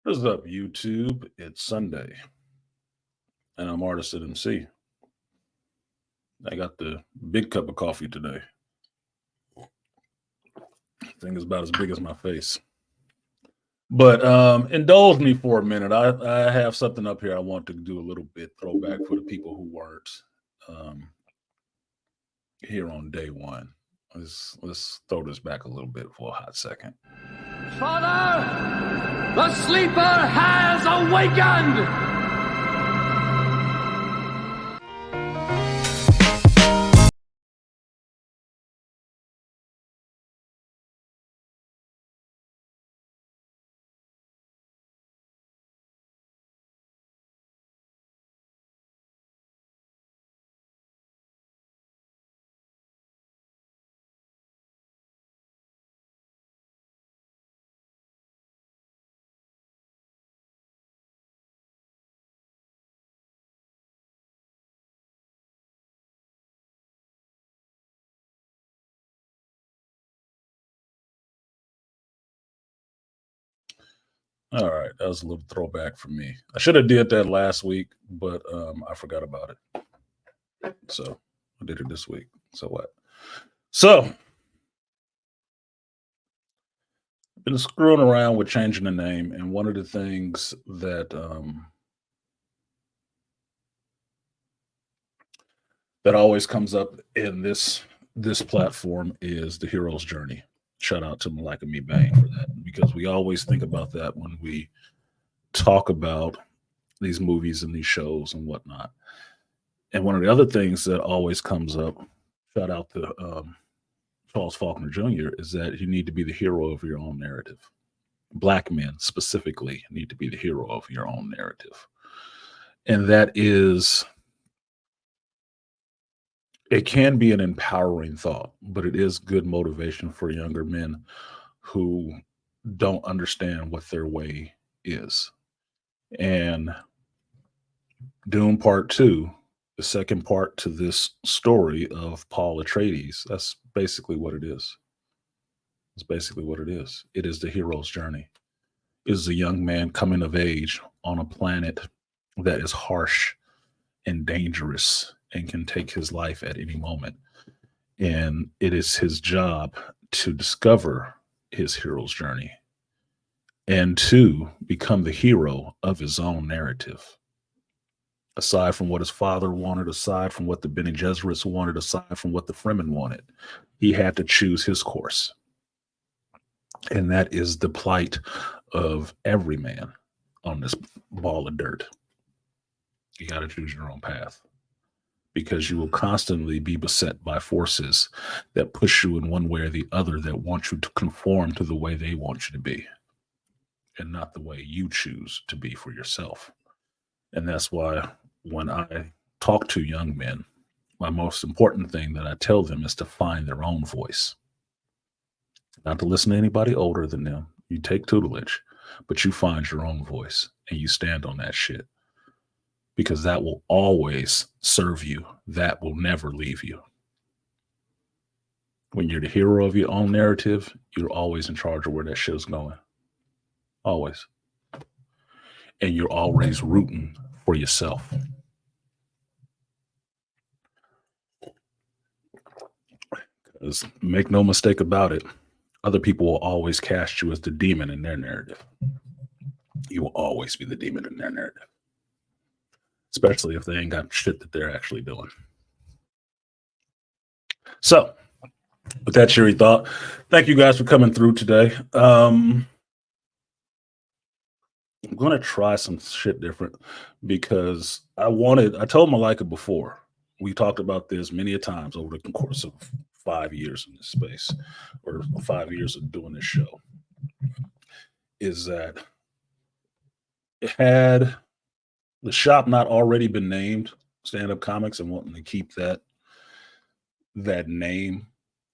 What's up, YouTube? It's Sunday, and I'm Artist at MC. I got the big cup of coffee today. Thing is about as big as my face. But indulge me for a minute. I have something up here I want to do a little bit throwback for the people who weren't um, here on day one. Let's throw this back a little bit for a hot second. Father, the sleeper has awakened! All right, that was a little throwback for me. I should have did that last week, but I forgot about it. So I did it this week. So what? So been screwing around with changing the name, and one of the things that always comes up in this platform is the hero's journey. Shout out to Malika Me Bang for that, because we always think about that when we talk about these movies and these shows and whatnot. And one of the other things that always comes up, shout out to Charles Faulkner Jr., is that you need to be the hero of your own narrative. Black men specifically need to be the hero of your own narrative. And that is, it can be an empowering thought, but it is good motivation for younger men who don't understand what their way is. And Dune Part 2, the second part to this story of Paul Atreides, that's basically what it is. It's basically what it is. It is the hero's journey. It is a young man coming of age on a planet that is harsh and dangerous and can take his life at any moment. And it is his job to discover his hero's journey and to become the hero of his own narrative. Aside from what his father wanted, aside from what the Bene Gesserits wanted, aside from what the Fremen wanted, he had to choose his course. And that is the plight of every man on this ball of dirt. You got to choose your own path, because you will constantly be beset by forces that push you in one way or the other, that want you to conform to the way they want you to be and not the way you choose to be for yourself. And that's why when I talk to young men, my most important thing that I tell them is to find their own voice. Not to listen to anybody older than them. You take tutelage, but you find your own voice and you stand on that shit, because that will always serve you. That will never leave you. When you're the hero of your own narrative, you're always in charge of where that shit is going. Always. And you're always rooting for yourself. Because make no mistake about it, other people will always cast you as the demon in their narrative. You will always be the demon in their narrative, especially if they ain't got shit that they're actually doing. So, with that cheery thought, thank you guys for coming through today. I'm going to try some shit different, because I told Malika before, we talked about this many a times over the course of 5 years in this space, or 5 years of doing this show, is that had the shop not already been named Stand Up Comics and wanting to keep that name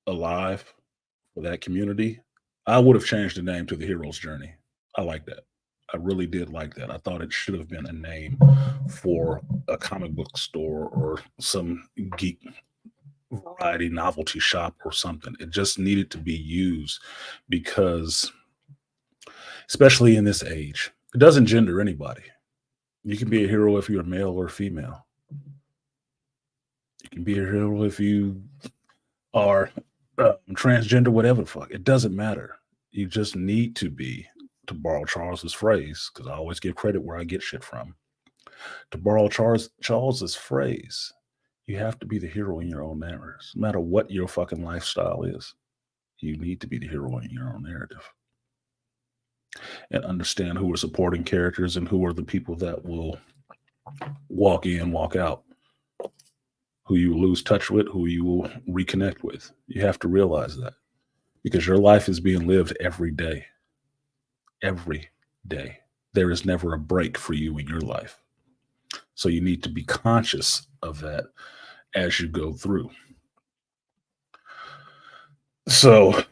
alive for that community, I would have changed the name to The Hero's Journey. I like that. I really did like that. I thought it should have been a name for a comic book store or some geek variety novelty shop or something. It just needed to be used, because especially in this age, It doesn't gender anybody. You can be a hero if you're a male or female. You can be a hero if you are transgender, whatever the fuck. It doesn't matter. You just need to be, to borrow Charles's phrase, because I always give credit where I get shit from. To borrow Charles's phrase, you have to be the hero in your own narrative. No matter what your fucking lifestyle is, you need to be the hero in your own narrative and understand who are supporting characters and who are the people that will walk in, walk out, who you lose touch with, who you will reconnect with. You have to realize that because your life is being lived every day. Every day. There is never a break for you in your life. So you need to be conscious of that as you go through. So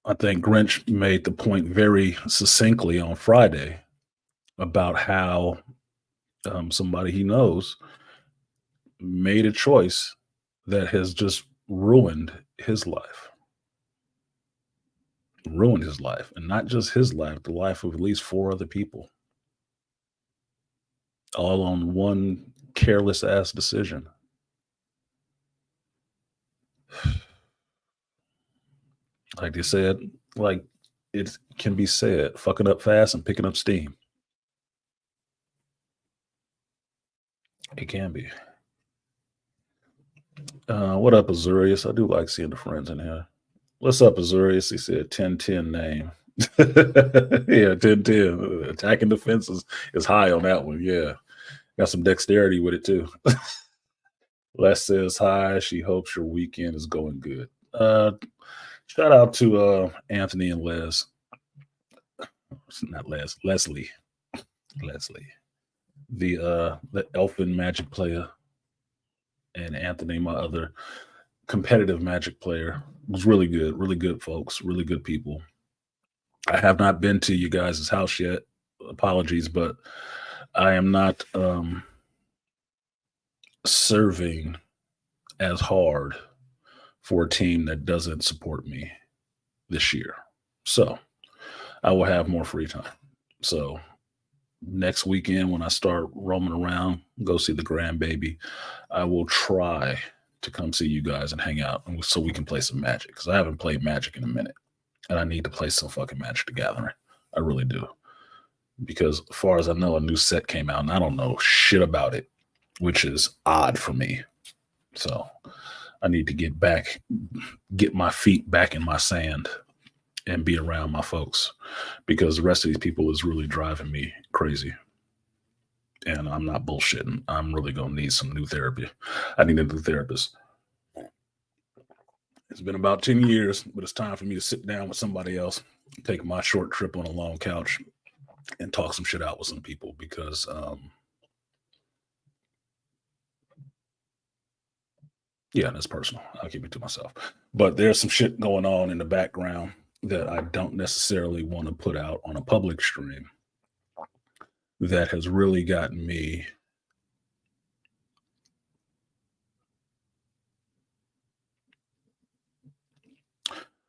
I think Grinch made the point very succinctly on Friday about how somebody he knows made a choice that has just ruined his life, and not just his life, the life of at least four other people, all on one careless ass decision. Like they said, like it can be said, fucking up fast and picking up steam. It can be. What up, Azurius? I do like seeing the friends in here. What's up, Azurius? He said 10-10 name. Yeah, 10-10. Attacking defenses is high on that one. Yeah. Got some dexterity with it too. Les says hi. She hopes your weekend is going good. Shout out to Anthony and Les. Not Les, Leslie. Leslie. The elfin magic player. And Anthony, my other competitive magic player, was really good folks, really good people. I have not been to you guys' house yet. Apologies, but I am not serving as hard for a team that doesn't support me this year. So I will have more free time. So next weekend, when I start roaming around, go see the grandbaby, I will try to come see you guys and hang out so we can play some Magic, because I haven't played Magic in a minute and I need to play some fucking Magic the Gathering. I really do. Because as far as I know, a new set came out and I don't know shit about it, which is odd for me. So I need to get my feet back in my sand and be around my folks, because the rest of these people is really driving me crazy. And I'm not bullshitting. I'm really going to need some new therapy. I need a new therapist. It's been about 10 years, but it's time for me to sit down with somebody else, take my short trip on a long couch, and talk some shit out with some people, because yeah, that's personal. I'll keep it to myself. But there's some shit going on in the background that I don't necessarily want to put out on a public stream that has really gotten me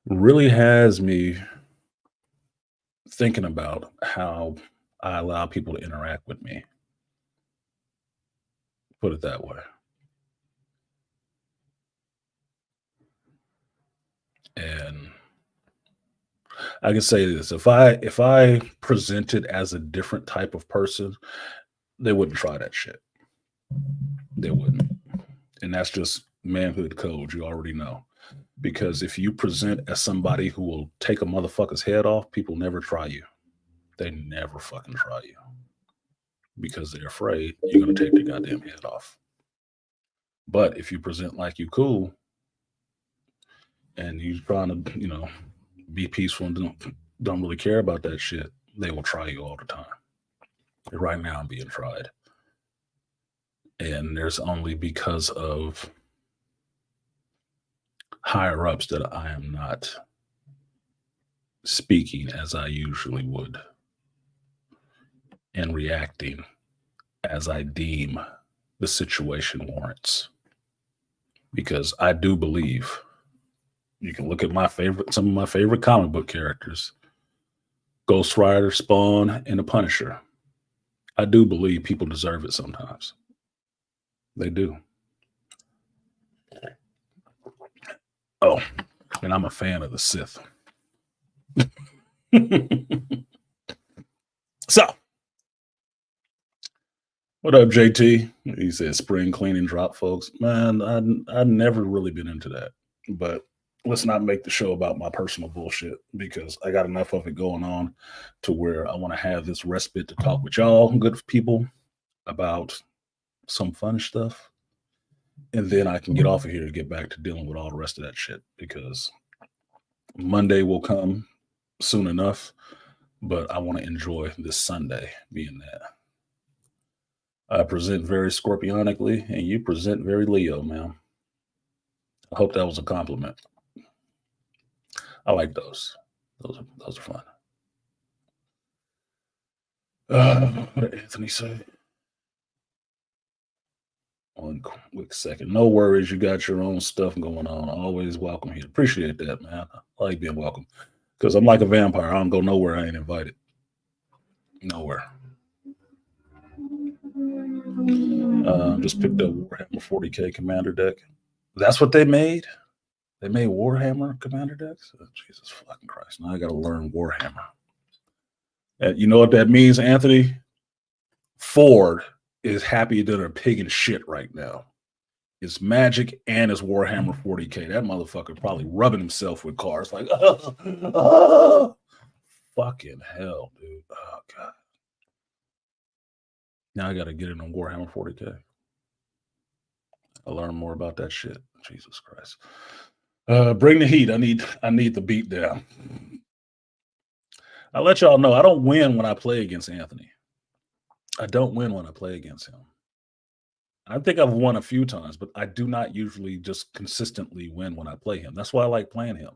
really has me thinking about how I allow people to interact with me. Put it that way. And I can say this: if I presented as a different type of person, they wouldn't try that shit. They wouldn't. And that's just manhood code. You already know. Because if you present as somebody who will take a motherfucker's head off, people never try you. They never fucking try you. Because they're afraid you're going to take their goddamn head off. But if you present like you cool and you trying to, be peaceful and don't really care about that shit, they will try you all the time. Right now I'm being tried. And there's only because of higher ups that I am not speaking as I usually would and reacting as I deem the situation warrants. Because I do believe, you can look at some of my favorite comic book characters. Ghost Rider, Spawn, and the Punisher. I do believe people deserve it sometimes. They do. Oh, and I'm a fan of the Sith. So, what up, JT? He said spring cleaning drop, folks. Man, I've never really been into that. But let's not make the show about my personal bullshit because I got enough of it going on to where I want to have this respite to talk with y'all, good people, about some fun stuff. And then I can get off of here to get back to dealing with all the rest of that shit because Monday will come soon enough. But I want to enjoy this Sunday being that. I present very scorpionically, and you present very Leo, man. I hope that was a compliment. I like those. Those are fun. What did Anthony say? One quick second. No worries. You got your own stuff going on. Always welcome here. Appreciate that, man. I like being welcome because I'm like a vampire. I don't go nowhere I ain't invited. Nowhere. Just picked up Warhammer 40K Commander deck. That's what they made? They made Warhammer Commander decks? Oh, Jesus fucking Christ. Now I got to learn Warhammer. You know what that means, Anthony? Ford is happy than a pig in shit right now. It's Magic and it's Warhammer 40K. That motherfucker probably rubbing himself with cars like, fucking hell, dude. Oh, God. Now I got to get in on Warhammer 40K. I'll learn more about that shit. Jesus Christ. Bring the heat. I need the beat down. I'll let y'all know I don't win when I play against Anthony. I don't win when I play against him. I think I've won a few times, but I do not usually just consistently win when I play him. That's why I like playing him.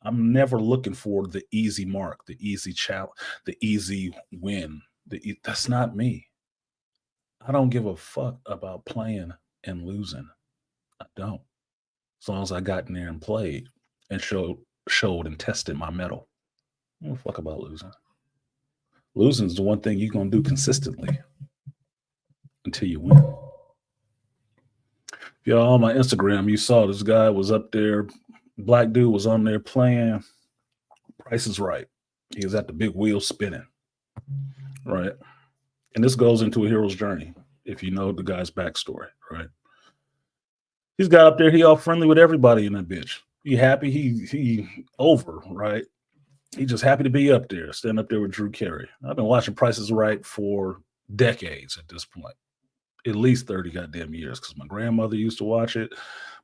I'm never looking for the easy mark, the easy challenge, the easy win. That's not me. I don't give a fuck about playing and losing. I don't. As long as I got in there and played and showed and tested my mettle. I don't fuck about losing. Losing is the one thing you're gonna do consistently until you win. If y'all on my Instagram, you saw this guy was up there. Black dude was on there playing Price is Right. He was at the big wheel spinning. Right. And this goes into a hero's journey, if you know the guy's backstory, right? He's got up there, he all friendly with everybody in that bitch. He happy, he over, right? He just happy to be up there, standing up there with Drew Carey. I've been watching Prices Right for decades at this point. At least 30 goddamn years, because my grandmother used to watch it.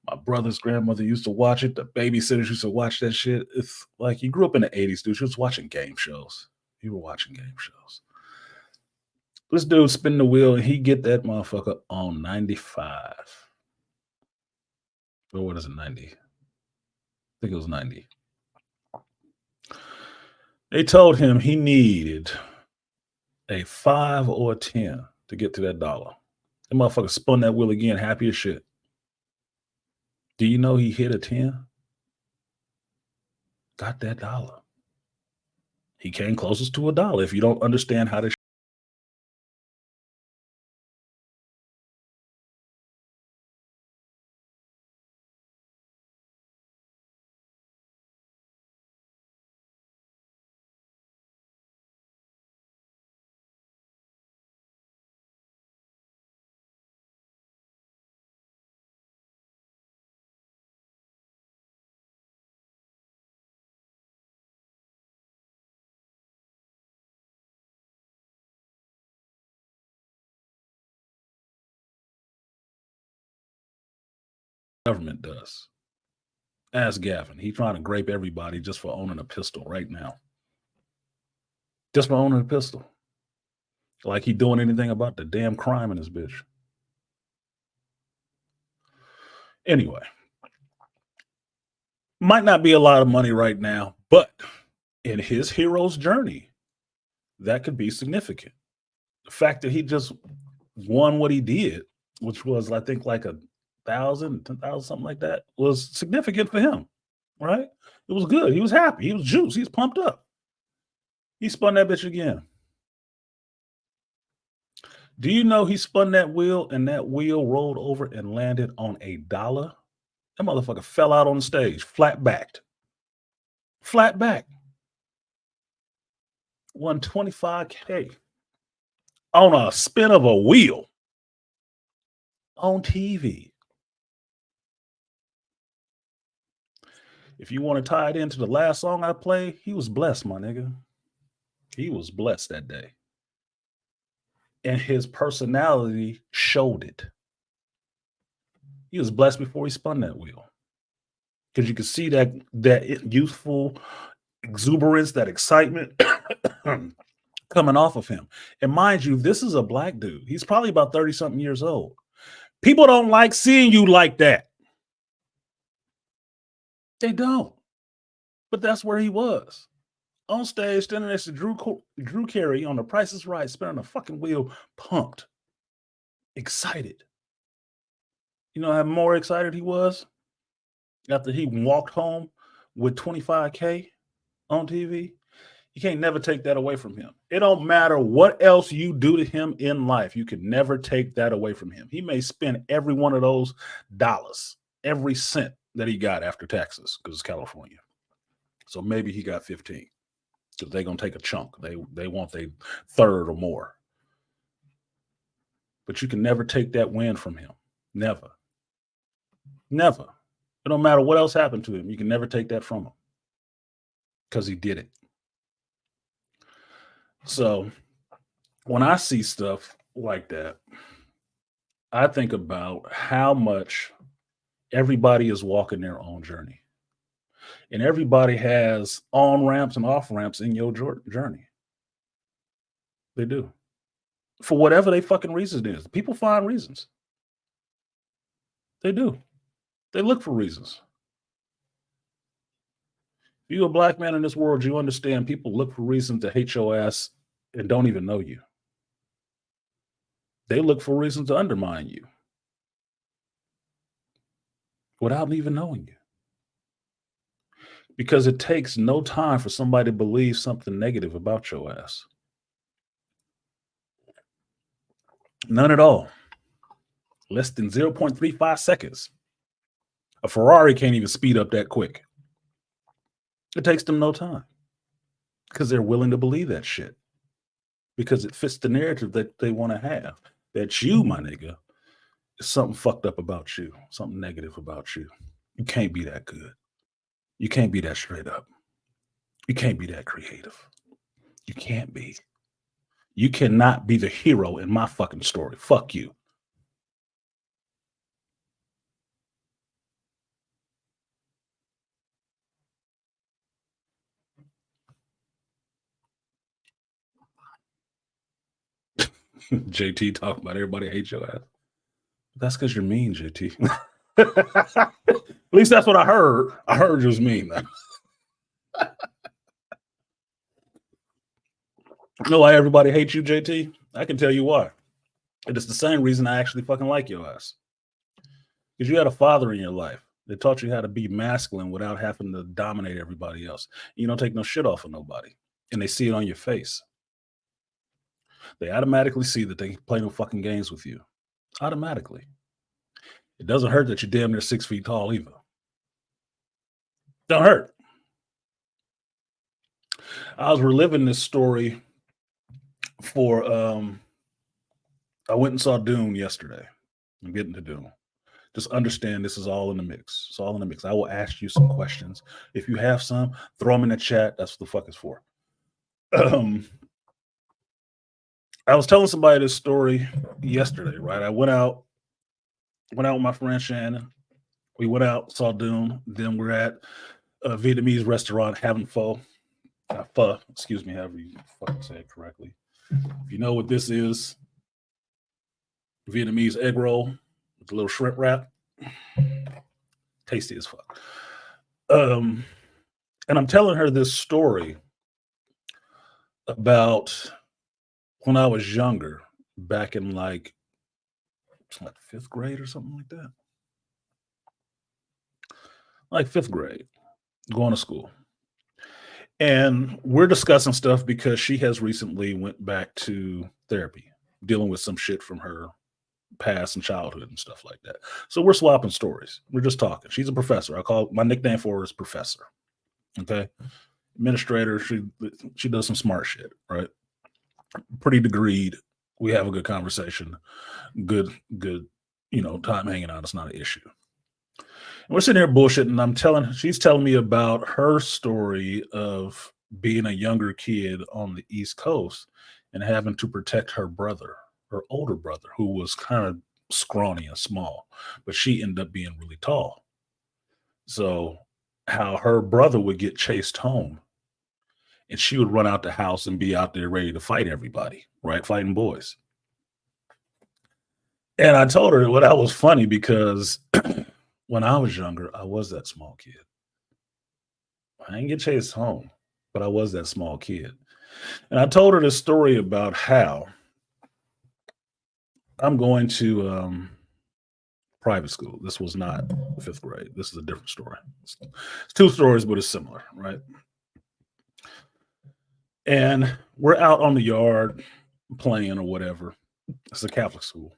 My brother's grandmother used to watch it. The babysitters used to watch that shit. It's like you grew up in the 80s, dude. You was watching game shows. You were watching game shows. This dude spin the wheel and he get that motherfucker on 95. Or what is it, 90? I think it was 90. They told him he needed a 5 or a 10 to get to that dollar. That motherfucker spun that wheel again, happy as shit. Do you know he hit a 10? Got that dollar. He came closest to a dollar. If you don't understand how this government does. Ask Gavin. He's trying to grape everybody just for owning a pistol right now. Just for owning a pistol. Like he doing anything about the damn crime in this bitch. Anyway. Might not be a lot of money right now, but in his hero's journey, that could be significant. The fact that he just won what he did, which was, I think, like 1,000, 10,000, something like that, was significant for him, right? It was good. He was happy. He was juiced. He was pumped up. He spun that bitch again. Do you know he spun that wheel and that wheel rolled over and landed on a dollar? That motherfucker fell out on the stage, flat backed. Flat back. Won 25K on a spin of a wheel on TV. If you want to tie it into the last song I played, he was blessed, my nigga. He was blessed that day. And his personality showed it. He was blessed before he spun that wheel. Because you could see that youthful exuberance, that excitement coming off of him. And mind you, this is a black dude. He's probably about 30 something years old. People don't like seeing you like that. They don't. But that's where he was. On stage, standing next to Drew Carey on The Price is Right, spinning a fucking wheel, pumped, excited. You know how more excited he was after he walked home with 25K on TV? You can't never take that away from him. It don't matter what else you do to him in life. You can never take that away from him. He may spend every one of those dollars, every cent that he got after taxes, because it's California. So maybe he got 15. Because they're gonna take a chunk. They want their third or more. But you can never take that win from him. Never. Never. It don't matter what else happened to him. You can never take that from him. Because he did it. So when I see stuff like that, I think about how much everybody is walking their own journey. And everybody has on ramps and off ramps in your journey. They do. For whatever they fucking reason is. People find reasons. They do. They look for reasons. If you're a black man in this world, you understand people look for reasons to hate your ass and don't even know you. They look for reasons to undermine you without even knowing you. Because it takes no time for somebody to believe something negative about your ass. None at all. Less than 0.35 seconds. A Ferrari can't even speed up that quick. It takes them no time. Because they're willing to believe that shit. Because it fits the narrative that they want to have. That you, my nigga, is something fucked up about you. Something negative about you. You can't be that good. You can't be that straight up. You can't be that creative. You can't be. You cannot be the hero in my fucking story. Fuck you. JT talking about everybody hates your ass. That's because you're mean, JT. At least that's what I heard. I heard you was mean. You know why everybody hates you, JT? I can tell you why. And it's the same reason I actually fucking like your ass. Because you had a father in your life that taught you how to be masculine without having to dominate everybody else. You don't take no shit off of nobody. And they see it on your face. They automatically see that they can play no fucking games with you. Automatically. It doesn't hurt that you're damn near 6 feet tall either. Don't hurt. I was reliving this story for I went and saw Dune yesterday. I'm getting to Dune. Just understand this is all in the mix. It's all in the mix. I will ask you some questions. If you have some, throw them in the chat. That's what the fuck it's for. I was telling somebody this story yesterday, right? I went out with my friend Shannon. We went out, saw Dune. Then we're at a Vietnamese restaurant having pho. Pho, excuse me, however you fucking say it correctly. If you know what this is, Vietnamese egg roll with a little shrimp wrap. Tasty as fuck. And I'm telling her this story about when I was younger, back in like 5th grade or something like that. Like 5th grade, going to school. And we're discussing stuff because she has recently went back to therapy, dealing with some shit from her past and childhood and stuff like that. So we're swapping stories. We're just talking. She's a professor. I call my nickname for her is Professor. Okay. Administrator. She does some smart shit, right? Pretty degreed. We have a good conversation. Good, time hanging out. It's not an issue. And we're sitting here bullshitting. And she's telling me about her story of being a younger kid on the East Coast and having to protect her older brother, who was kind of scrawny and small, but she ended up being really tall. So, how her brother would get chased home and she would run out the house and be out there ready to fight everybody, right? Fighting boys. And I told her, well, that was funny because when I was younger, I was that small kid. I didn't get chased home, but I was that small kid. And I told her this story about how I'm going to private school. This was not fifth grade. This is a different story. It's two stories, but it's similar, right? And we're out on the yard playing or whatever. It's a Catholic school.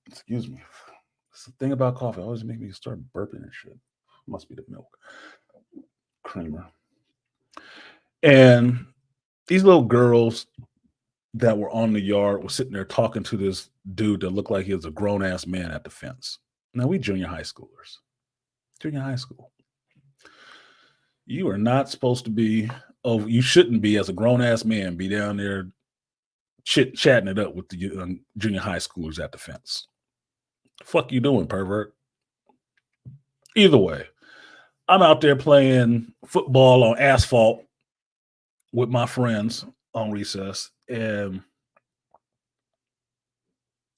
Excuse me. It's the thing about coffee. Always make me start burping and shit. Must be the milk creamer. And these little girls that were on the yard were sitting there talking to this dude that looked like he was a grown ass man at the fence. Now we junior high schoolers, junior high school. You are not supposed to be. Oh, you shouldn't be as a grown ass man. Be down there chatting it up with the junior high schoolers at the fence. The fuck you doing, pervert? Either way, I'm out there playing football on asphalt with my friends on recess, and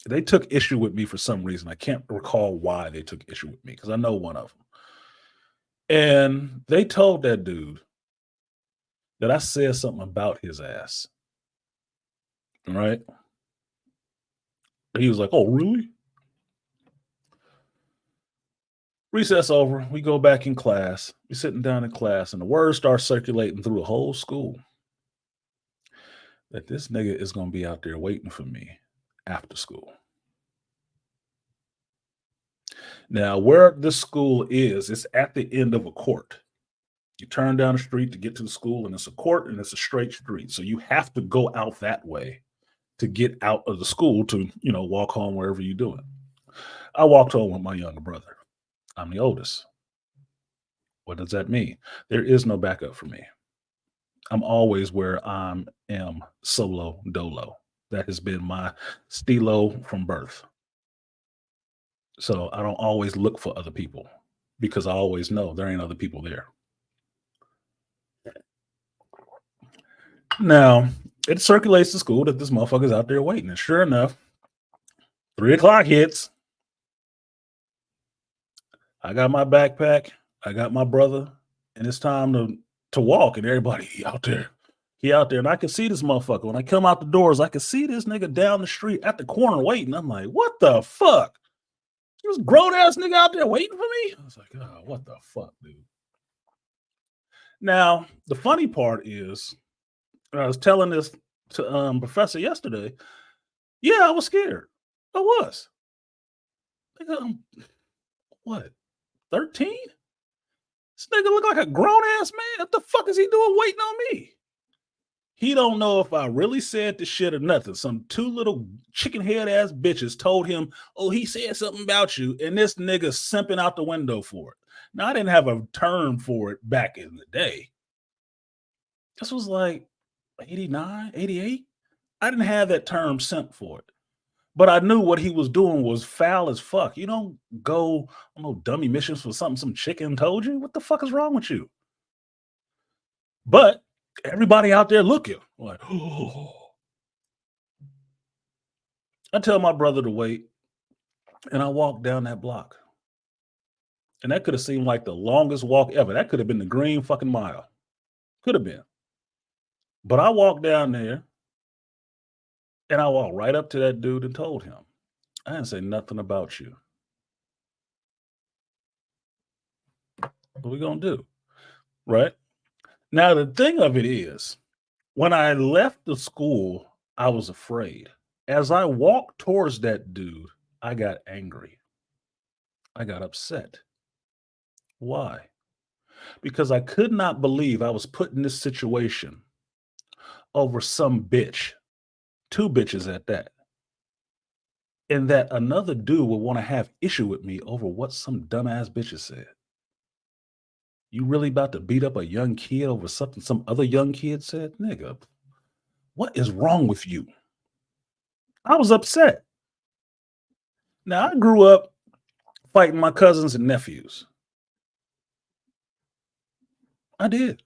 they took issue with me for some reason. I can't recall why they took issue with me because I know one of them. And they told that dude that I said something about his ass. Right? He was like, "Oh, really?" Recess over. We go back in class. We're sitting down in class, and the word starts circulating through the whole school that this nigga is going to be out there waiting for me after school. Now, where this school is, it's at the end of a court. You turn down the street to get to the school, and it's a court and it's a straight street. So you have to go out that way to get out of the school to, walk home wherever you're doing. I walked home with my younger brother. I'm the oldest. What does that mean? There is no backup for me. I'm always where I am solo dolo. That has been my stilo from birth. So I don't always look for other people because I always know there ain't other people there. Now, it circulates to school that this motherfucker's out there waiting. And sure enough, 3 o'clock hits. I got my backpack, I got my brother, and it's time to walk. And everybody he out there. He out there. And I can see this motherfucker. When I come out the doors, I can see this nigga down the street at the corner waiting. I'm like, what the fuck? This grown ass nigga out there waiting for me? I was like, oh, what the fuck, dude? Now, the funny part is, I was telling this to Professor yesterday. Yeah, I was scared. I was. Nigga, what? 13? This nigga look like a grown ass man. What the fuck is he doing waiting on me? He don't know if I really said the shit or nothing. Some two little chicken head ass bitches told him, oh, he said something about you, and this nigga simping out the window for it. Now, I didn't have a term for it back in the day. This was like 89, 88. I didn't have that term simp for it. But I knew what he was doing was foul as fuck. You don't go on no dummy missions for something some chicken told you. What the fuck is wrong with you? But everybody out there looking like, oh. I tell my brother to wait, and I walk down that block. And that could have seemed like the longest walk ever. That could have been the green fucking mile. Could have been. But I walked down there, and I walked right up to that dude and told him, I didn't say nothing about you. What we gonna do? Right? Now, the thing of it is, when I left the school, I was afraid. As I walked towards that dude, I got angry. I got upset. Why? Because I could not believe I was put in this situation over some bitch, two bitches at that, and that another dude would want to have issue with me over what some dumbass bitches said. You really about to beat up a young kid over something some other young kid said? Nigga, what is wrong with you? I was upset. Now, I grew up fighting my cousins and nephews. I did.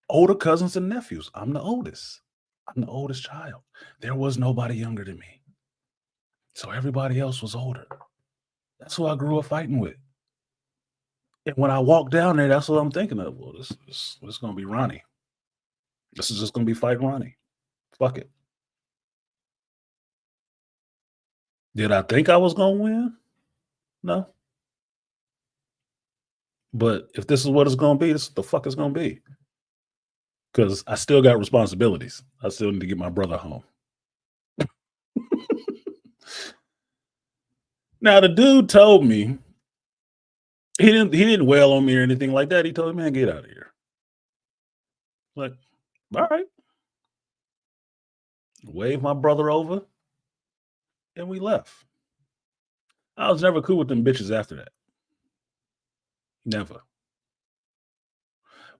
Older cousins and nephews. I'm the oldest. I'm the oldest child. There was nobody younger than me. So everybody else was older. That's who I grew up fighting with. And when I walk down there, that's what I'm thinking of. Well, this is gonna be Ronnie. This is just gonna be fight Ronnie. Fuck it. Did I think I was gonna win? No. But if this is what it's gonna be, this is what the fuck it's gonna be. Because I still got responsibilities. I still need to get my brother home. Now the dude told me he didn't wail on me or anything like that. He told me, man, get out of here. Like, all right. Waved my brother over and we left. I was never cool with them bitches after that. Never.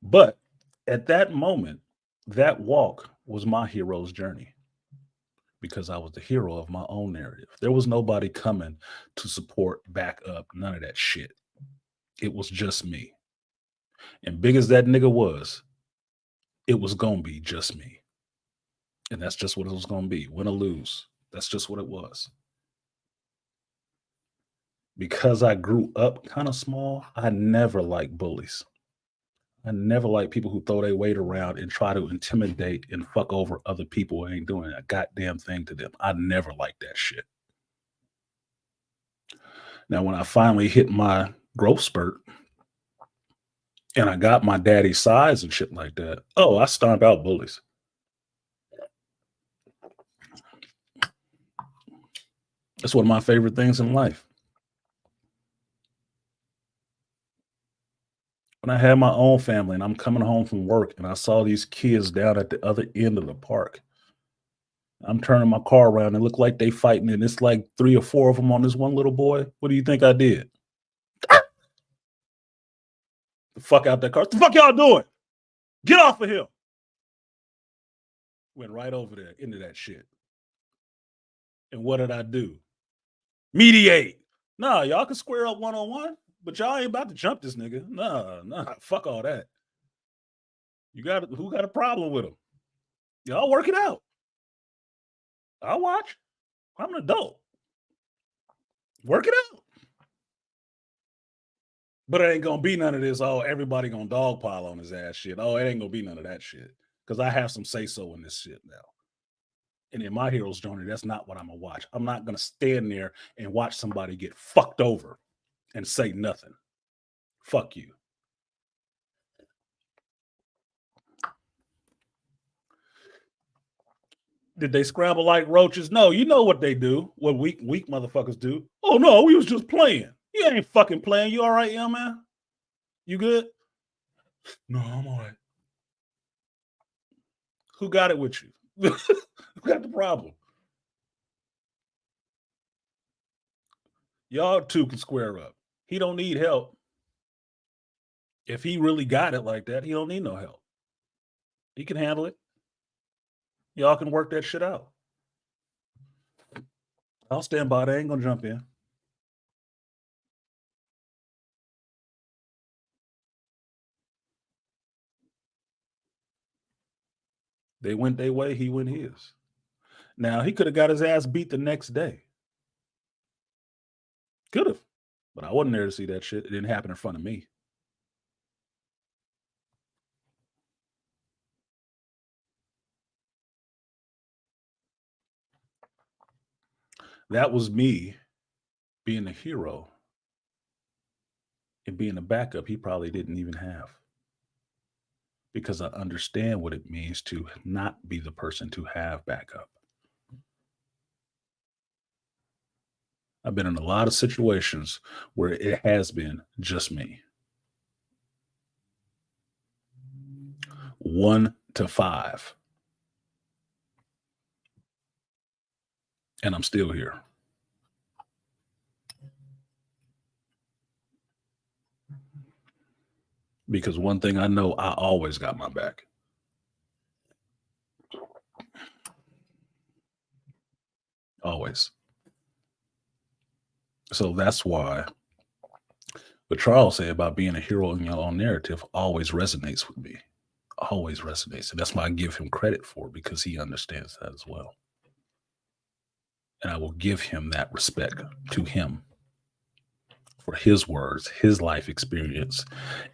But at that moment, that walk was my hero's journey because I was the hero of my own narrative. There was nobody coming to support, back up, none of that shit. It was just me. And big as that nigga was, it was gonna be just me. And that's just what it was gonna be. Win or lose. That's just what it was. Because I grew up kind of small, I never liked bullies. I never like people who throw their weight around and try to intimidate and fuck over other people who ain't doing a goddamn thing to them. I never liked that shit. Now, when I finally hit my growth spurt and I got my daddy's size and shit like that, oh, I stomp out bullies. That's one of my favorite things in life. When I had my own family and I'm coming home from work and I saw these kids down at the other end of the park, I'm turning my car around and look like they fighting, and it's like three or four of them on this one little boy. What do you think I did? The fuck out that car. What the fuck y'all doing? Get off of him. Went right over there into that shit. And what did I do? Mediate. Nah, y'all can square up one on one, but y'all ain't about to jump this nigga. Nah, fuck all that. You got who got a problem with him? Y'all work it out. I'll watch. I'm an adult. Work it out. But it ain't gonna be none of this. Oh, everybody gonna dogpile on his ass shit. Oh, it ain't gonna be none of that shit. Because I have some say so in this shit now. And in my hero's journey, that's not what I'm gonna watch. I'm not gonna stand there and watch somebody get fucked over and say nothing. Fuck you. Did they scramble like roaches? No, you know what they do. What weak motherfuckers do. Oh no, we was just playing. You ain't fucking playing. You all right, young man? You good? No, I'm all right. Who got it with you? Who got the problem? Y'all two can square up. He don't need help. If he really got it like that, he don't need no help. He can handle it. Y'all can work that shit out. I'll stand by. They ain't gonna jump in. They went their way. He went his. Now he could have got his ass beat the next day. Could have, but I wasn't there to see that shit. It didn't happen in front of me. That was me being a hero and being a backup he probably didn't even have. because I understand what it means to not be the person to have backup. I've been in a lot of situations where it has been just me. 1 to 5, and I'm still here. Because one thing I know, I always got my back. Always. So that's why what Charles said about being a hero in your own narrative always resonates with me. Always resonates. And that's why I give him credit for it, because he understands that as well. And I will give him that respect to him for his words, his life experience,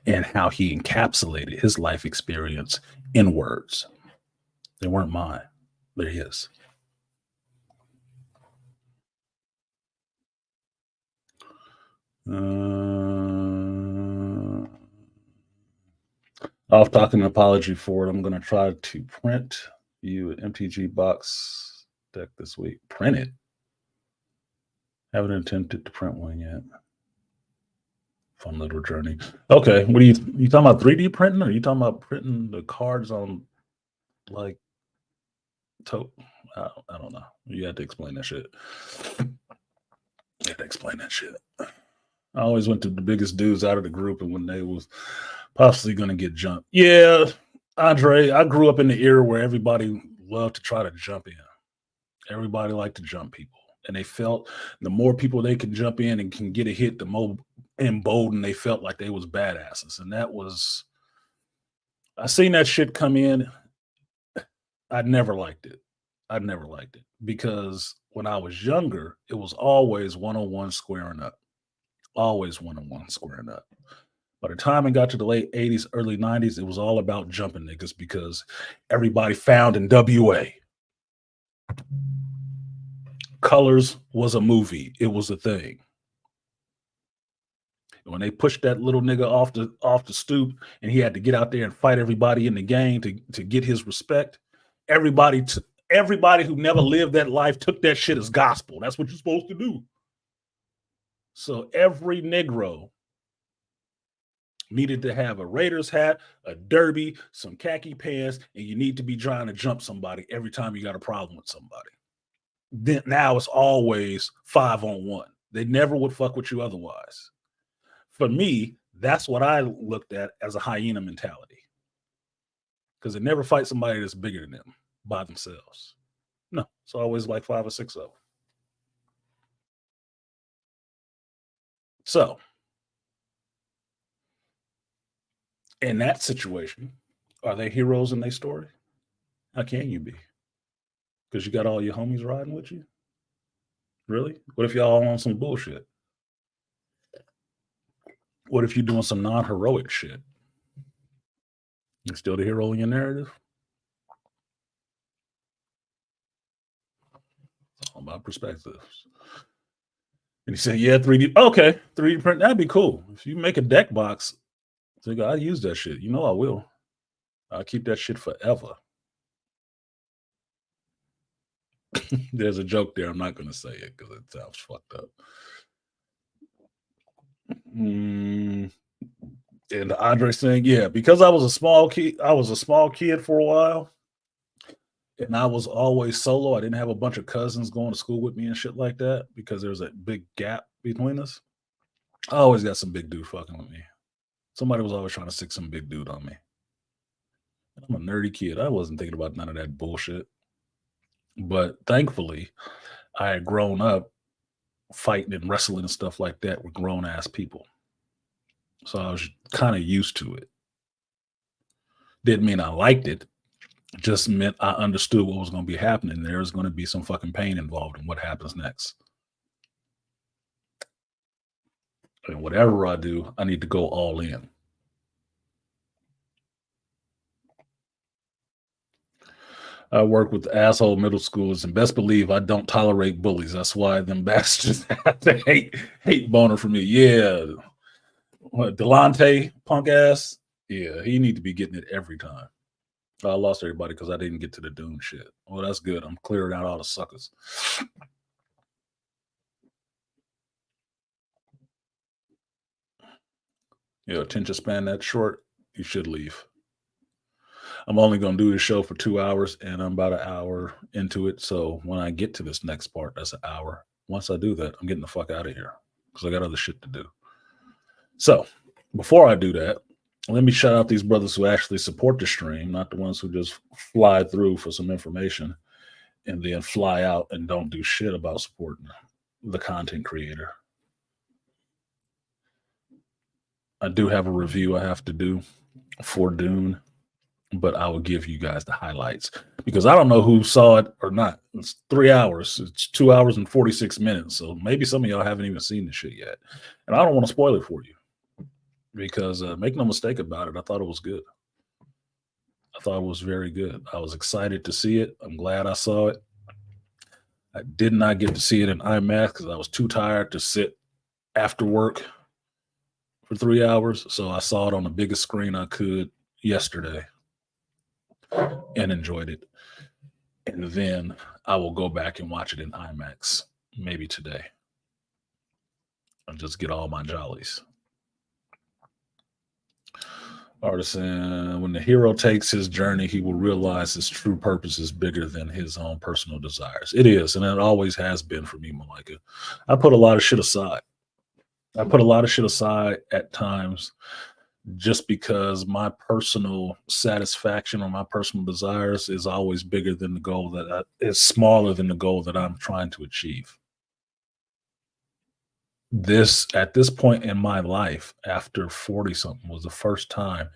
and how he encapsulated his life experience in words. They weren't mine, they're his. Off talking an apology for it. I'm going to try to print you an MTG box deck this week. Print it. Haven't attempted to print one yet. Fun little journey. Okay, what are you talking about? 3D printing, or are you talking about printing the cards on like I don't know. You had to explain that shit. You had to explain that shit. I always went to the biggest dudes out of the group, and when they was possibly going to get jumped. Yeah, Andre, I grew up in the era where everybody loved to try to jump in. Everybody liked to jump people. And they felt the more people they can jump in and can get a hit, the more emboldened they felt like they was badasses. And that was, I seen that shit come in. I never liked it. I never liked it because when I was younger, it was always one-on-one squaring up. Always one-on-one squaring up. By the time it got to the late 80s, early 90s, it was all about jumping niggas because everybody found in WA. Colors was a movie. It was a thing. When they pushed that little nigga off the stoop and he had to get out there and fight everybody in the game to get his respect, everybody who never lived that life took that shit as gospel. That's what you're supposed to do. So every Negro needed to have a Raiders hat, a derby, some khaki pants, and you need to be trying to jump somebody every time you got a problem with somebody. Then now it's always 5-on-1. They never would fuck with you otherwise. For me, that's what I looked at as a hyena mentality. Because they never fight somebody that's bigger than them by themselves. No, it's always like 5 or 6 of them. So, in that situation, are they heroes in their story? How can you be? Because you got all your homies riding with you? Really? What if y'all on some bullshit? What if you're doing some non-heroic shit? You're still the hero in your narrative? It's all about perspectives. And he said, yeah, 3D. Okay, 3D print, that'd be cool. If you make a deck box, I use that shit. You know I will. I'll keep that shit forever. There's a joke there. I'm not going to say it because it sounds fucked up. And Andre saying, yeah, because I was a small kid for a while. And I was always solo. I didn't have a bunch of cousins going to school with me and shit like that because there was a big gap between us. I always got some big dude fucking with me. Somebody was always trying to stick some big dude on me. I'm a nerdy kid. I wasn't thinking about none of that bullshit. But thankfully, I had grown up fighting and wrestling and stuff like that with grown ass people. So I was kind of used to it. Didn't mean I liked it. Just meant I understood what was going to be happening. There was going to be some fucking pain involved in what happens next. And whatever I do, I need to go all in. I work with asshole middle schoolers, and best believe I don't tolerate bullies. That's why them bastards have to hate boner for me. Yeah. What, Delonte, punk ass? Yeah, he need to be getting it every time. I lost everybody because I didn't get to the Dune shit. Well, that's good. I'm clearing out all the suckers. Attention span that short, you should leave. I'm only going to do this show for 2 hours, and I'm about an hour into it. So when I get to this next part, that's an hour. Once I do that, I'm getting the fuck out of here because I got other shit to do. So before I do that, let me shout out these brothers who actually support the stream, not the ones who just fly through for some information and then fly out and don't do shit about supporting the content creator. I do have a review I have to do for Dune, but I will give you guys the highlights because I don't know who saw it or not. It's 3 hours. It's 2 hours and 46 minutes. So maybe some of y'all haven't even seen this shit yet. And I don't want to spoil it for you because make no mistake about it. I thought it was good. I thought it was very good. I was excited to see it. I'm glad I saw it. I did not get to see it in IMAX because I was too tired to sit after work for 3 hours. So I saw it on the biggest screen I could yesterday and enjoyed it. And then I will go back and watch it in IMAX maybe today and just get all my jollies. Artisan, when the hero takes his journey, he will realize his true purpose is bigger than his own personal desires. It is, and it always has been for me, Malika. I put a lot of shit aside. I put a lot of shit aside at times just because my personal satisfaction or my personal desires is always bigger than the goal is smaller than the goal that I'm trying to achieve. This at this point in my life, after 40 something, was the first time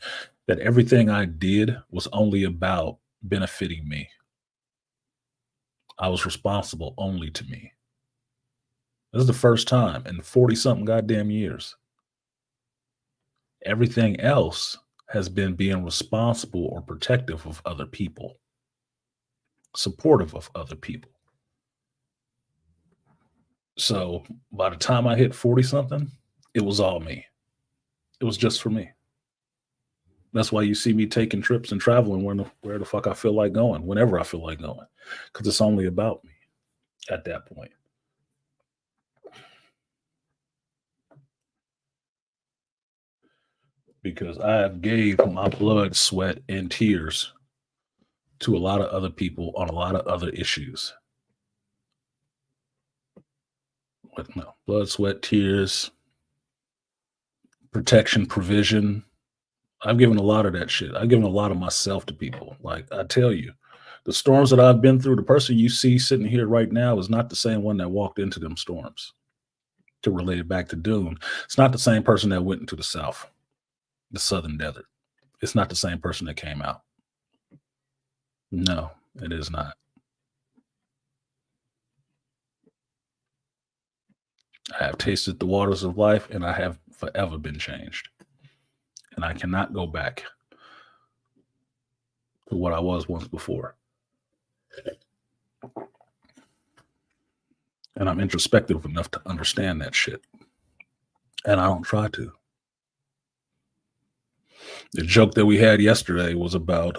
that everything I did was only about benefiting me. I was responsible only to me. This is the first time in 40 something goddamn years. Everything else has been being responsible or protective of other people, supportive of other people. So by the time I hit 40 something, it was all me. It was just for me. That's why you see me taking trips and traveling where the fuck I feel like going, whenever I feel like going, because it's only about me at that point. Because I have gave my blood, sweat, and tears to a lot of other people on a lot of other issues. With no blood, sweat, tears, protection, provision. I've given a lot of that shit. I've given a lot of myself to people. Like I tell you, the storms that I've been through, the person you see sitting here right now is not the same one that walked into them storms. To relate it back to Dune, it's not the same person that went into the South, the Southern Desert. It's not the same person that came out. No, it is not. I have tasted the waters of life and I have forever been changed. And I cannot go back to what I was once before. And I'm introspective enough to understand that shit. And I don't try to. The joke that we had yesterday was about,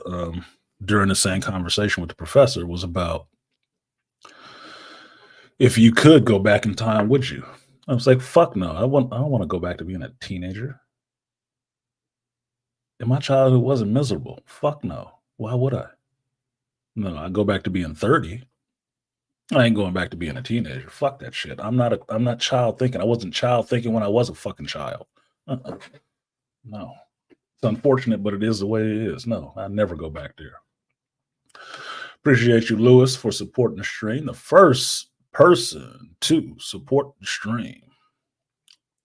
during the same conversation with the professor, was about if you could go back in time, would you? I was like, fuck no. I don't want to go back to being a teenager. And my childhood wasn't miserable. Fuck no. Why would I? No, I go back to being 30. I ain't going back to being a teenager. Fuck that shit. I'm not child thinking. I wasn't child thinking when I was a fucking child. Uh-uh. No. It's unfortunate, but it is the way it is. No, I never go back there. Appreciate you, Lewis, for supporting the stream. The first person to support the stream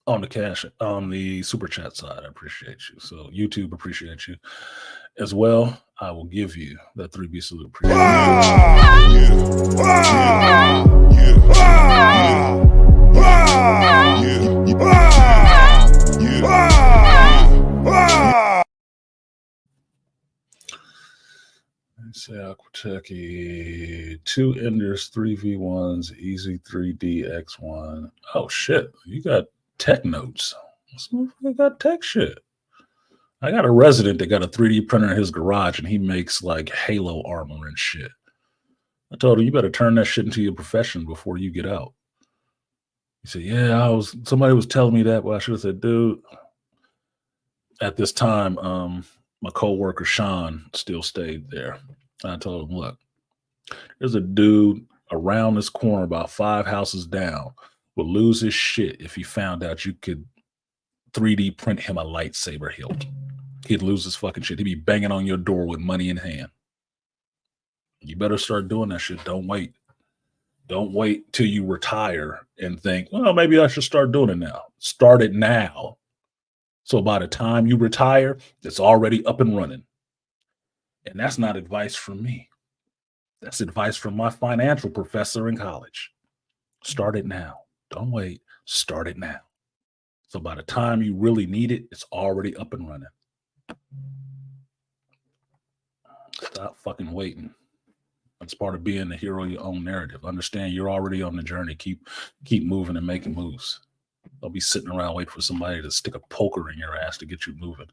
on the super chat side. I appreciate you. So YouTube appreciate you as well. I will give you that 3B salute. Say Aquateki, 2 Enders, 3v1s, Easy 3D X1. Oh shit, you got tech notes. This motherfucker got tech shit. I got a resident that got a 3D printer in his garage and he makes like Halo armor and shit. I told him, you better turn that shit into your profession before you get out. He said, yeah, somebody was telling me that. Well, I should have said, dude, at this time, my coworker Sean still stayed there. I told him, look, there's a dude around this corner about 5 houses down would lose his shit if he found out you could 3D print him a lightsaber hilt. He'd lose his fucking shit. He'd be banging on your door with money in hand. You better start doing that shit. Don't wait. Don't wait till you retire and think, well, maybe I should start doing it now. Start it now. So by the time you retire, it's already up and running. And that's not advice from me. That's advice from my financial professor in college. Start it now. Don't wait. Start it now. So by the time you really need it, it's already up and running. Stop fucking waiting. That's part of being the hero of your own narrative. Understand you're already on the journey. Keep moving and making moves. Don't be sitting around waiting for somebody to stick a poker in your ass to get you moving.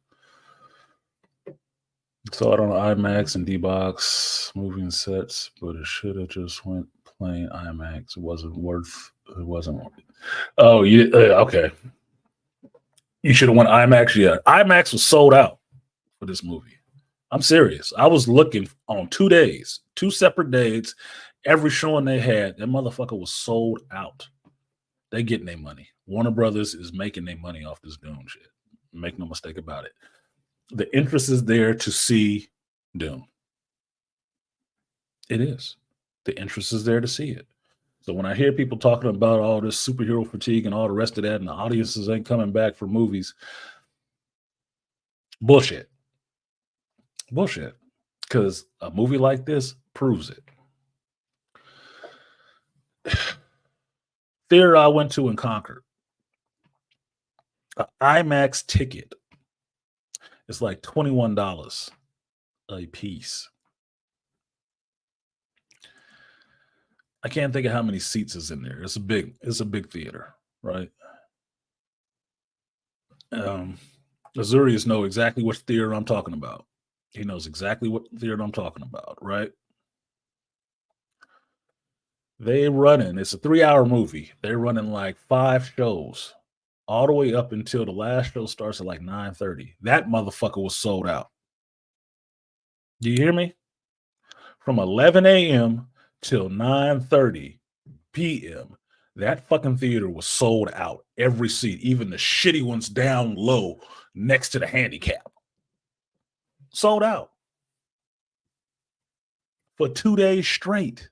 Saw it on IMAX and D-Box moving sets, but it should have just went plain IMAX. It wasn't worth. Oh, yeah. Okay. You should have went IMAX. Yeah, IMAX was sold out for this movie. I'm serious. I was looking on 2 days, 2 separate days. Every showing they had, that motherfucker was sold out. They getting their money. Warner Brothers is making their money off this Dune shit. Make no mistake about it. The interest is there to see Dune. It is. The interest is there to see it. So when I hear people talking about all this superhero fatigue and all the rest of that, and the audiences ain't coming back for movies, bullshit. Bullshit. Because a movie like this proves it. Theater I went to in Concord, an IMAX ticket is like $21 a piece. I can't think of how many seats is in there. It's a big theater, right? Azurius know exactly what theater I'm talking about. He knows exactly what theater I'm talking about, right? They running. It's a 3-hour movie. They're running like 5 shows, all the way up until the last show starts at like 9:30. That motherfucker was sold out. Do you hear me? From 11 a.m. till 9:30 p.m. That fucking theater was sold out. Every seat, even the shitty ones down low next to the handicap. Sold out. For 2 days straight.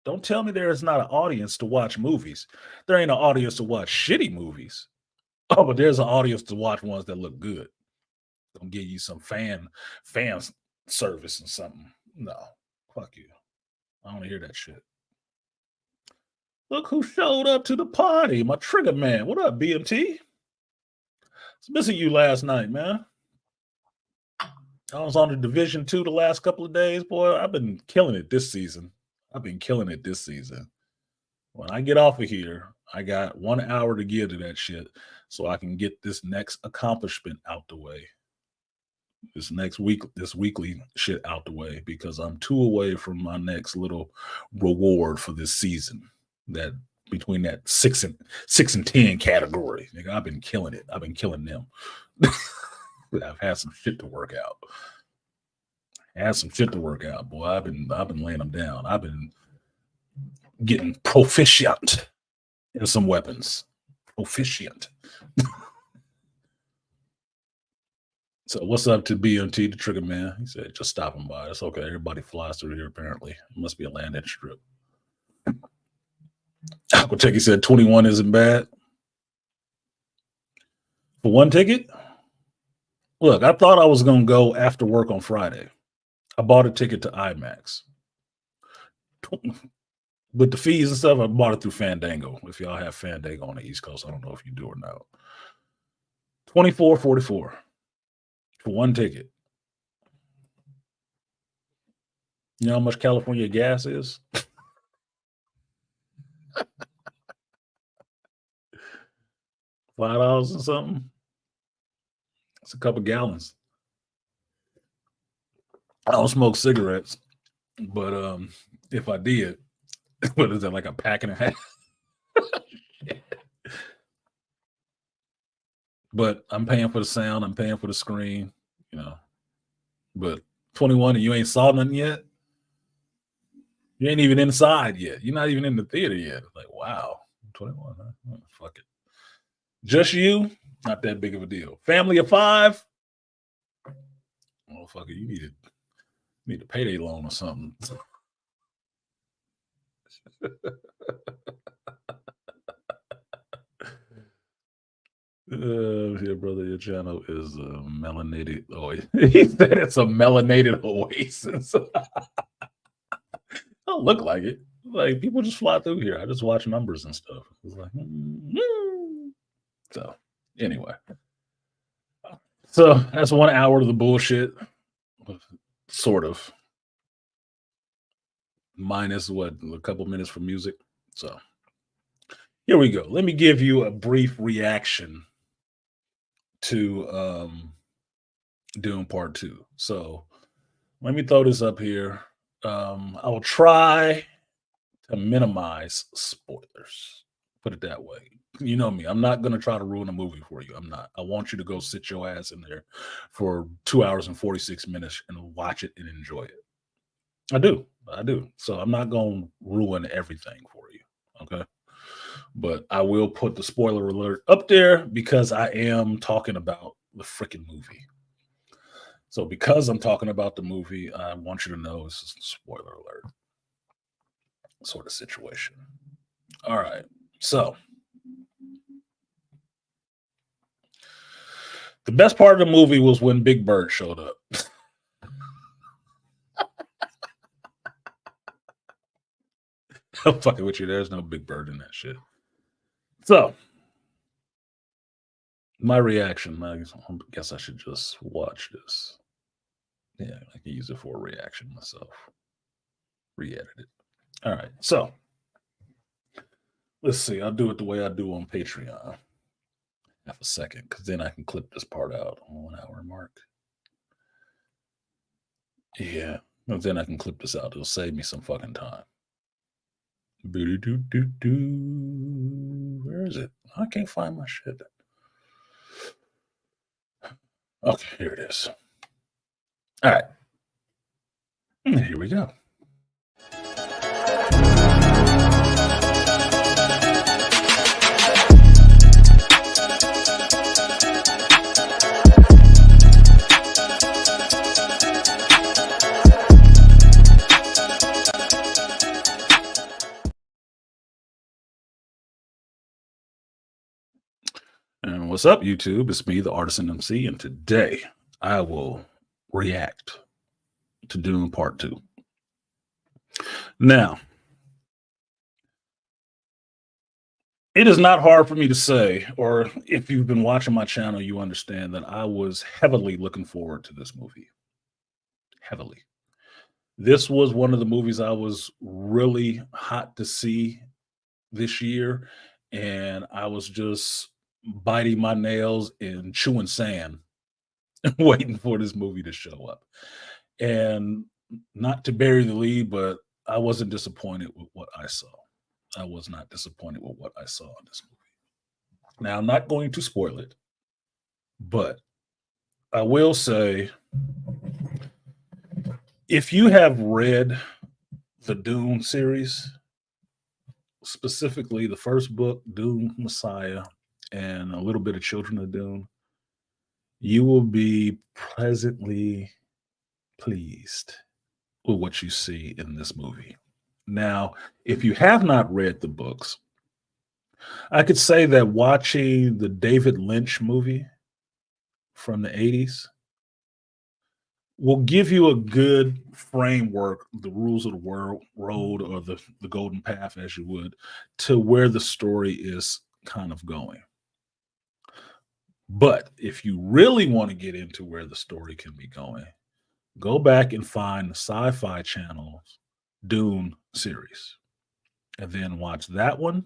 Don't tell me there is not an audience to watch movies. There ain't an audience to watch shitty movies. Oh, but there's an audience to watch ones that look good. Don't give you some fan service and something. No, fuck you. I don't want to hear that shit. Look who showed up to the party. My trigger man. What up, BMT? I was missing you last night, man. I was on the Division 2 the last couple of days, boy. I've been killing it this season. When I get off of here, I got 1 hour to give to that shit so I can get this next accomplishment out the way. This weekly shit out the way because I'm 2 away from my next little reward for this season. That between that 6 and 10 category. Nigga, I've been killing it. I've been killing them. I've had some shit to work out. Boy. I've been laying them down. I've been getting proficient in some weapons. Proficient. So what's up to BMT, the trigger man? He said, just stopping by. It's okay. Everybody flies through here, apparently. It must be a landing strip. Aquateki said 21 isn't bad. For one ticket? Look, I thought I was going to go after work on Friday. I bought a ticket to IMAX. With the fees and stuff, I bought it through Fandango. If y'all have Fandango on the East Coast, I don't know if you do or not. $24.44 for one ticket. You know how much California gas is? $5 or something. It's a couple gallons. I don't smoke cigarettes, but if I did, what is that, like a pack and a half? But I'm paying for the sound, I'm paying for the screen, you know. But 21 and you ain't saw nothing yet. You ain't even inside yet. You're not even in the theater yet. Like, wow, 21, huh? Oh, fuck it. Just you, not that big of a deal. Family of five, oh fuck it, you need a payday loan or something. Here, brother, your channel is a melanated. Oh, he said it's a melanated oasis. Don't look like it. Like people just fly through here. I just watch numbers and stuff. It's like, so anyway. So that's 1 hour of the bullshit. Sort of. Minus what, a couple minutes for music. So here we go. Let me give you a brief reaction to Doom Part 2. So let me throw this up here. I will try to minimize spoilers. Put it that way. You know me. I'm not going to try to ruin a movie for you. I'm not. I want you to go sit your ass in there for 2 hours and 46 minutes and watch it and enjoy it. I do. I do. So I'm not going to ruin everything for you. Okay. But I will put the spoiler alert up there because I am talking about the freaking movie. So because I'm talking about the movie, I want you to know this is a spoiler alert sort of situation. All right. So the best part of the movie was when Big Bird showed up. I'm fucking with you. There's no Big Bird in that shit. So my reaction, I guess I should just watch this. Yeah, I can use it for a reaction myself. Re-edit it. All right. So let's see. I'll do it the way I do on Patreon. Half a second, because then I can clip this part out on 1 hour mark. Yeah. And then I can clip this out. It'll save me some fucking time. Where is it? I can't find my shit. Okay, here it is. All right. Here we go. And what's up, YouTube? It's me, the Artisan MC, and today I will react to Doom Part 2. Now, it is not hard for me to say, or if you've been watching my channel, you understand that I was heavily looking forward to this movie. Heavily. This was one of the movies I was really hot to see this year, and I was just biting my nails and chewing sand waiting for this movie to show up. And not to bury the lead, but I wasn't disappointed with what I saw. I was not disappointed with what I saw in this movie. Now, I'm not going to spoil it, but I will say if you have read the Dune series, specifically the first book, Dune Messiah, and a little bit of Children of Dune, you will be pleasantly pleased with what you see in this movie. Now, if you have not read the books, I could say that watching the David Lynch movie from the 80s will give you a good framework, the rules of the road or the golden path, as you would, to where the story is kind of going. But if you really want to get into where the story can be going, go back and find the Sci-Fi Channel's Dune series, and then watch that one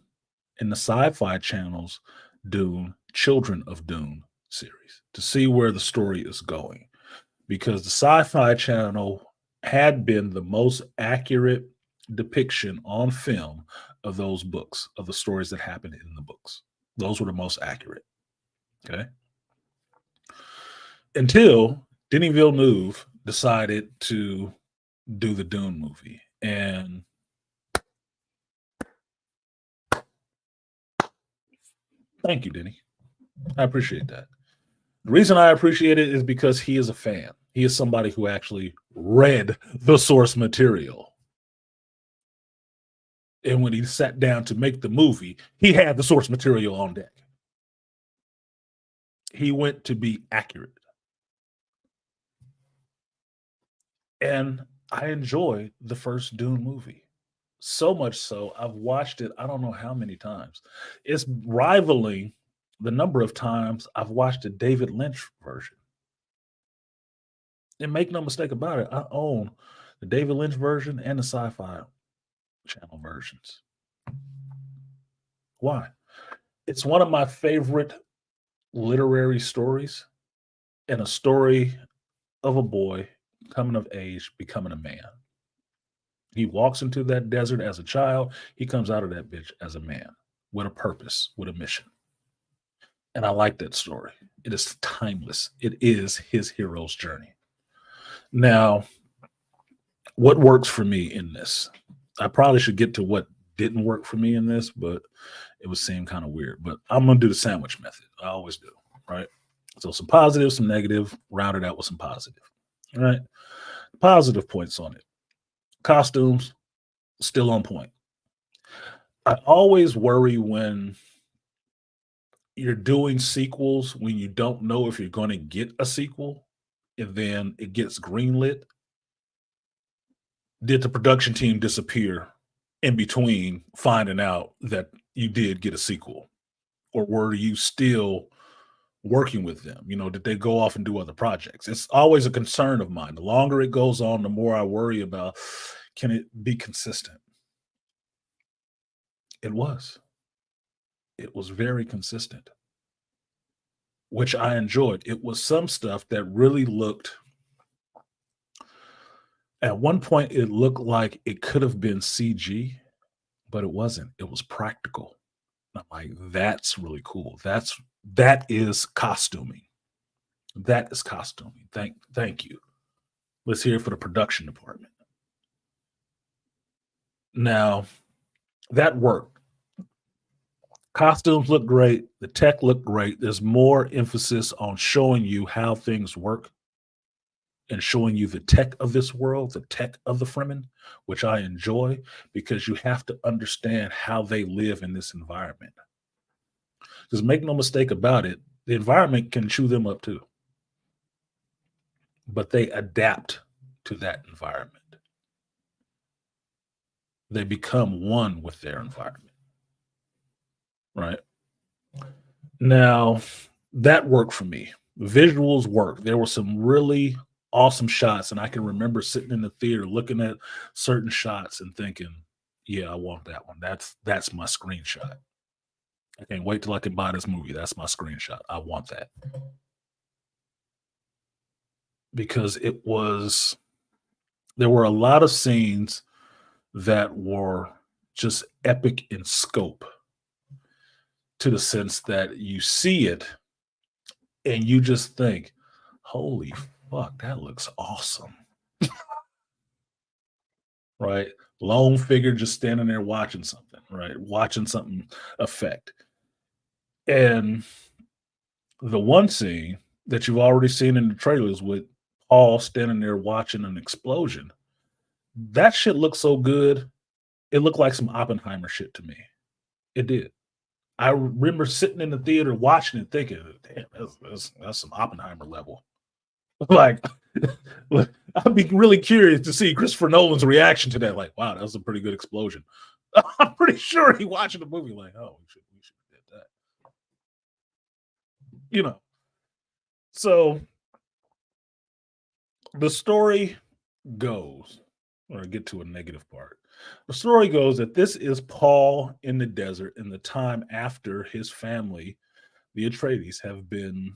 and the Sci-Fi Channel's Dune, Children of Dune series to see where the story is going because the Sci-Fi Channel had been the most accurate depiction on film of those books, of the stories that happened in the books. Those were the most accurate. Okay. Until Denis Villeneuve decided to do the Dune movie. And thank you, Denny. I appreciate that. The reason I appreciate it is because he is a fan. He is somebody who actually read the source material. And when he sat down to make the movie, he had the source material on deck. He went to be accurate. And I enjoy the first Dune movie. So much so, I've watched it, I don't know how many times. It's rivaling the number of times I've watched the David Lynch version. And make no mistake about it, I own the David Lynch version and the Sci-Fi Channel versions. Why? It's one of my favorite literary stories and a story of a boy coming of age, becoming a man. He walks into that desert as a child. He comes out of that bitch as a man with a purpose, with a mission. And I like that story. It is timeless. It is his hero's journey. Now, what works for me in this? I probably should get to what didn't work for me in this, but it would seem kind of weird. But I'm going to do the sandwich method. I always do, right? So some positive, some negative, rounded out with some positive. All right. Positive points on it. Costumes, still on point. I always worry when you're doing sequels when you don't know if you're going to get a sequel and then it gets greenlit. Did the production team disappear in between finding out that you did get a sequel? Or were you still working with them? You know, did they go off and do other projects? It's always a concern of mine. The longer it goes on, the more I worry about can it be consistent? It was. It was very consistent, which I enjoyed. It was some stuff that really looked, at one point, it looked like it could have been CG, but it wasn't. It was practical. I'm like, that's really cool. That is costuming. That is costuming. Thank you. Let's hear it for the production department. Now, that worked. Costumes look great. The tech looked great. There's more emphasis on showing you how things work and showing you the tech of this world, the tech of the Fremen, which I enjoy because you have to understand how they live in this environment. Because make no mistake about it, the environment can chew them up too, but they adapt to that environment. They become one with their environment, right? Now, that worked for me. Visuals work. There were some really awesome shots, and I can remember sitting in the theater looking at certain shots and thinking, "Yeah, I want that one. That's my screenshot. I can't wait till I can buy this movie. That's my screenshot. I want that." Because there were a lot of scenes that were just epic in scope to the sense that you see it and you just think, holy fuck, that looks awesome. Right? Lone figure just standing there watching something, right? Watching something affect. And the one scene that you've already seen in the trailers with Paul standing there watching an explosion, that shit looked so good. It looked like some Oppenheimer shit to me. It did. I remember sitting in the theater watching it, thinking, "Damn, that's some Oppenheimer level." Like, I'd be really curious to see Christopher Nolan's reaction to that. Like, wow, that was a pretty good explosion. I'm pretty sure he watching the movie like, oh, we should have did that. You know. So the story goes, or I get to a negative part. The story goes that this is Paul in the desert in the time after his family, the Atreides, have been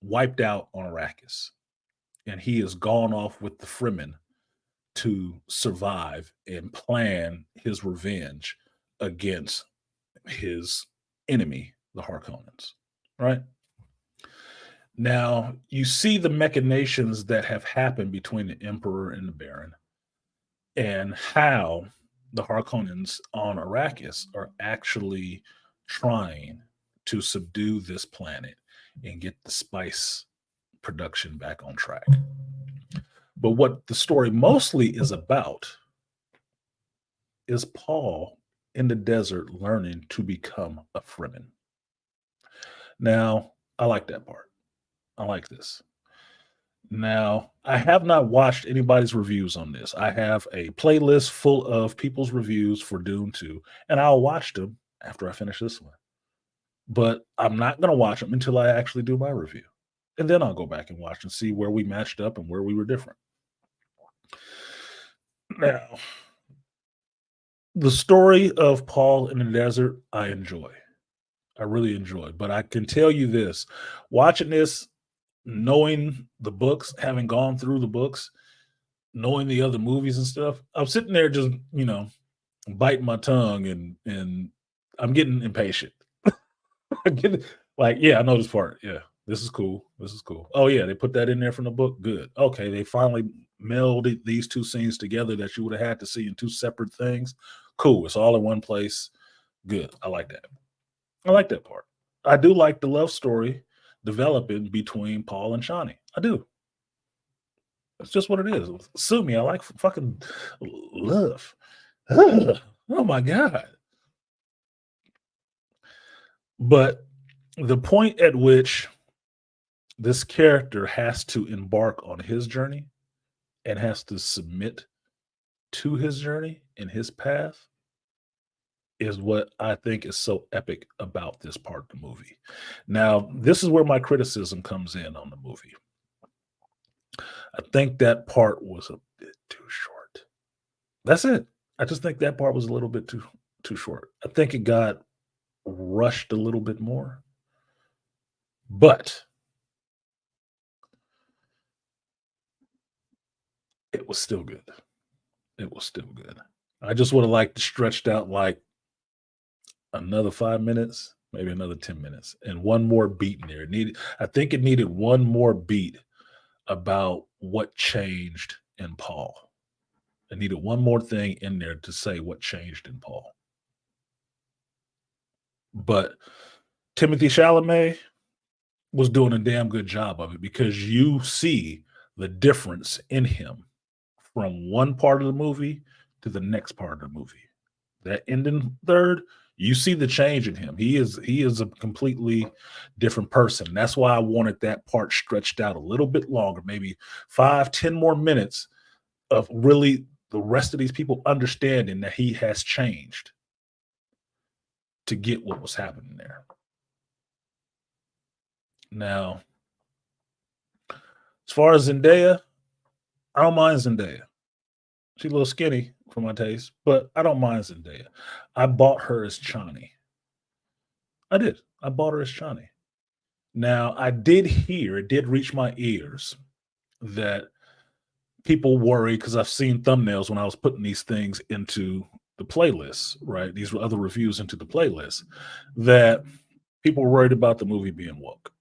wiped out on Arrakis, and he has gone off with the Fremen to survive and plan his revenge against his enemy, the Harkonnens. Right now, you see the machinations that have happened between the Emperor and the Baron, and how the Harkonnens on Arrakis are actually trying to subdue this planet and get the spice production back on track. But what the story mostly is about is Paul in the desert learning to become a Fremen. Now, I like that part. I like this. Now, I have not watched anybody's reviews on this. I have a playlist full of people's reviews for Dune 2, and I'll watch them after I finish this one. But I'm not going to watch them until I actually do my review. And then I'll go back and watch and see where we matched up and where we were different. Now, the story of Paul in the desert, I enjoy. I really enjoy. But I can tell you this, watching this, knowing the books, having gone through the books, knowing the other movies and stuff, I'm sitting there just, biting my tongue and I'm getting impatient. I'm getting like, yeah, I know this part. Yeah, this is cool. This is cool. Oh yeah, they put that in there from the book. Good. Okay, they finally melded these two scenes together that you would have had to see in two separate things. Cool. It's all in one place. Good. I like that. I like that part. I do like the love story developing between Paul and Shawnee. I do. It's just what it is. Sue me. I like fucking love. Ugh. Oh my God. But the point at which this character has to embark on his journey and has to submit to his journey and his path is what I think is so epic about this part of the movie. Now, this is where my criticism comes in on the movie. I think that part was a bit too short. That's it. I just think that part was a little bit too short. I think it got rushed a little bit more. But it was still good. It was still good. I just would have liked to stretched out like another 5 minutes, maybe another 10 minutes, and one more beat in there. It needed, I think it needed one more beat about what changed in Paul. It needed one more thing in there to say what changed in Paul. But Timothy Chalamet was doing a damn good job of it because you see the difference in him from one part of the movie to the next part of the movie. That ending third, you see the change in him. He is a completely different person. That's why I wanted that part stretched out a little bit longer, maybe 5, 10 more minutes of really the rest of these people understanding that he has changed to get what was happening there. Now, as far as Zendaya, I don't mind Zendaya. She's a little skinny for my taste, but I don't mind Zendaya. I bought her as Chani. I did. I bought her as Chani. Now, I did hear, it did reach my ears that people worry because I've seen thumbnails when I was putting these things into the playlist, right? These other reviews into the playlist, that people were worried about the movie being woke.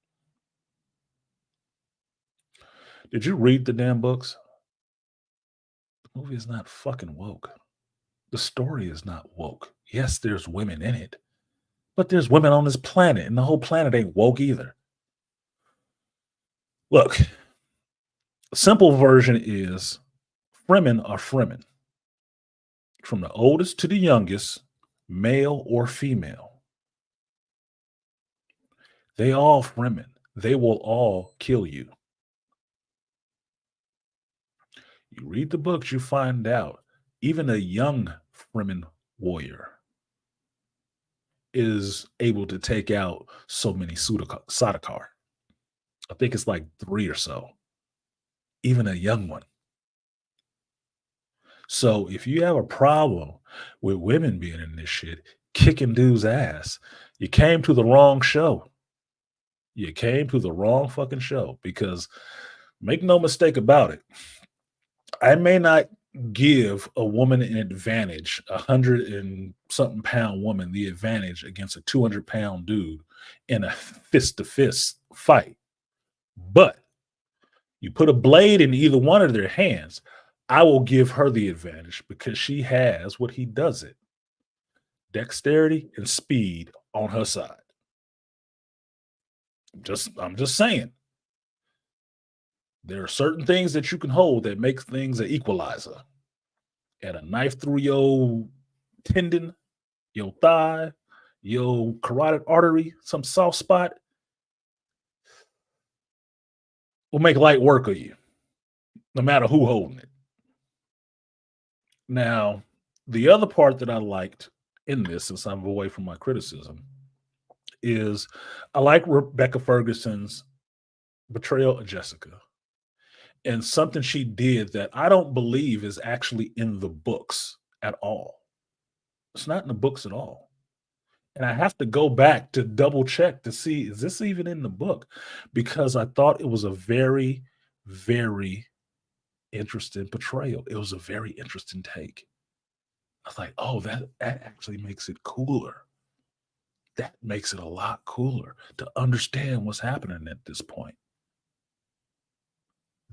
Did you read the damn books? The movie is not fucking woke. The story is not woke. Yes, there's women in it, but there's women on this planet, and the whole planet ain't woke either. Look, simple version is Fremen are Fremen. From the oldest to the youngest, male or female. They all Fremen. They will all kill you. You read the books, you find out even a young Fremen warrior is able to take out so many Sardaukar. I think it's like 3 or so. Even a young one. So if you have a problem with women being in this shit, kicking dudes' ass, you came to the wrong show. You came to the wrong fucking show because make no mistake about it, I may not give a woman an advantage, 100 and something pound woman, the advantage against a 200-pound dude in a fist to fist fight. But you put a blade in either one of their hands, I will give her the advantage because she has what he doesn't, dexterity and speed on her side. I'm just saying. There are certain things that you can hold that make things an equalizer. And a knife through your tendon, your thigh, your carotid artery, some soft spot will make light work of you, no matter who holding it. Now, the other part that I liked in this, since I'm away from my criticism, is I like Rebecca Ferguson's portrayal of Jessica and something she did that I don't believe is actually in the books at all. It's not in the books at all. And I have to go back to double check to see, is this even in the book? Because I thought it was a very, very interesting portrayal. It was a very interesting take. I was like, oh, that actually makes it cooler. That makes it a lot cooler to understand what's happening at this point.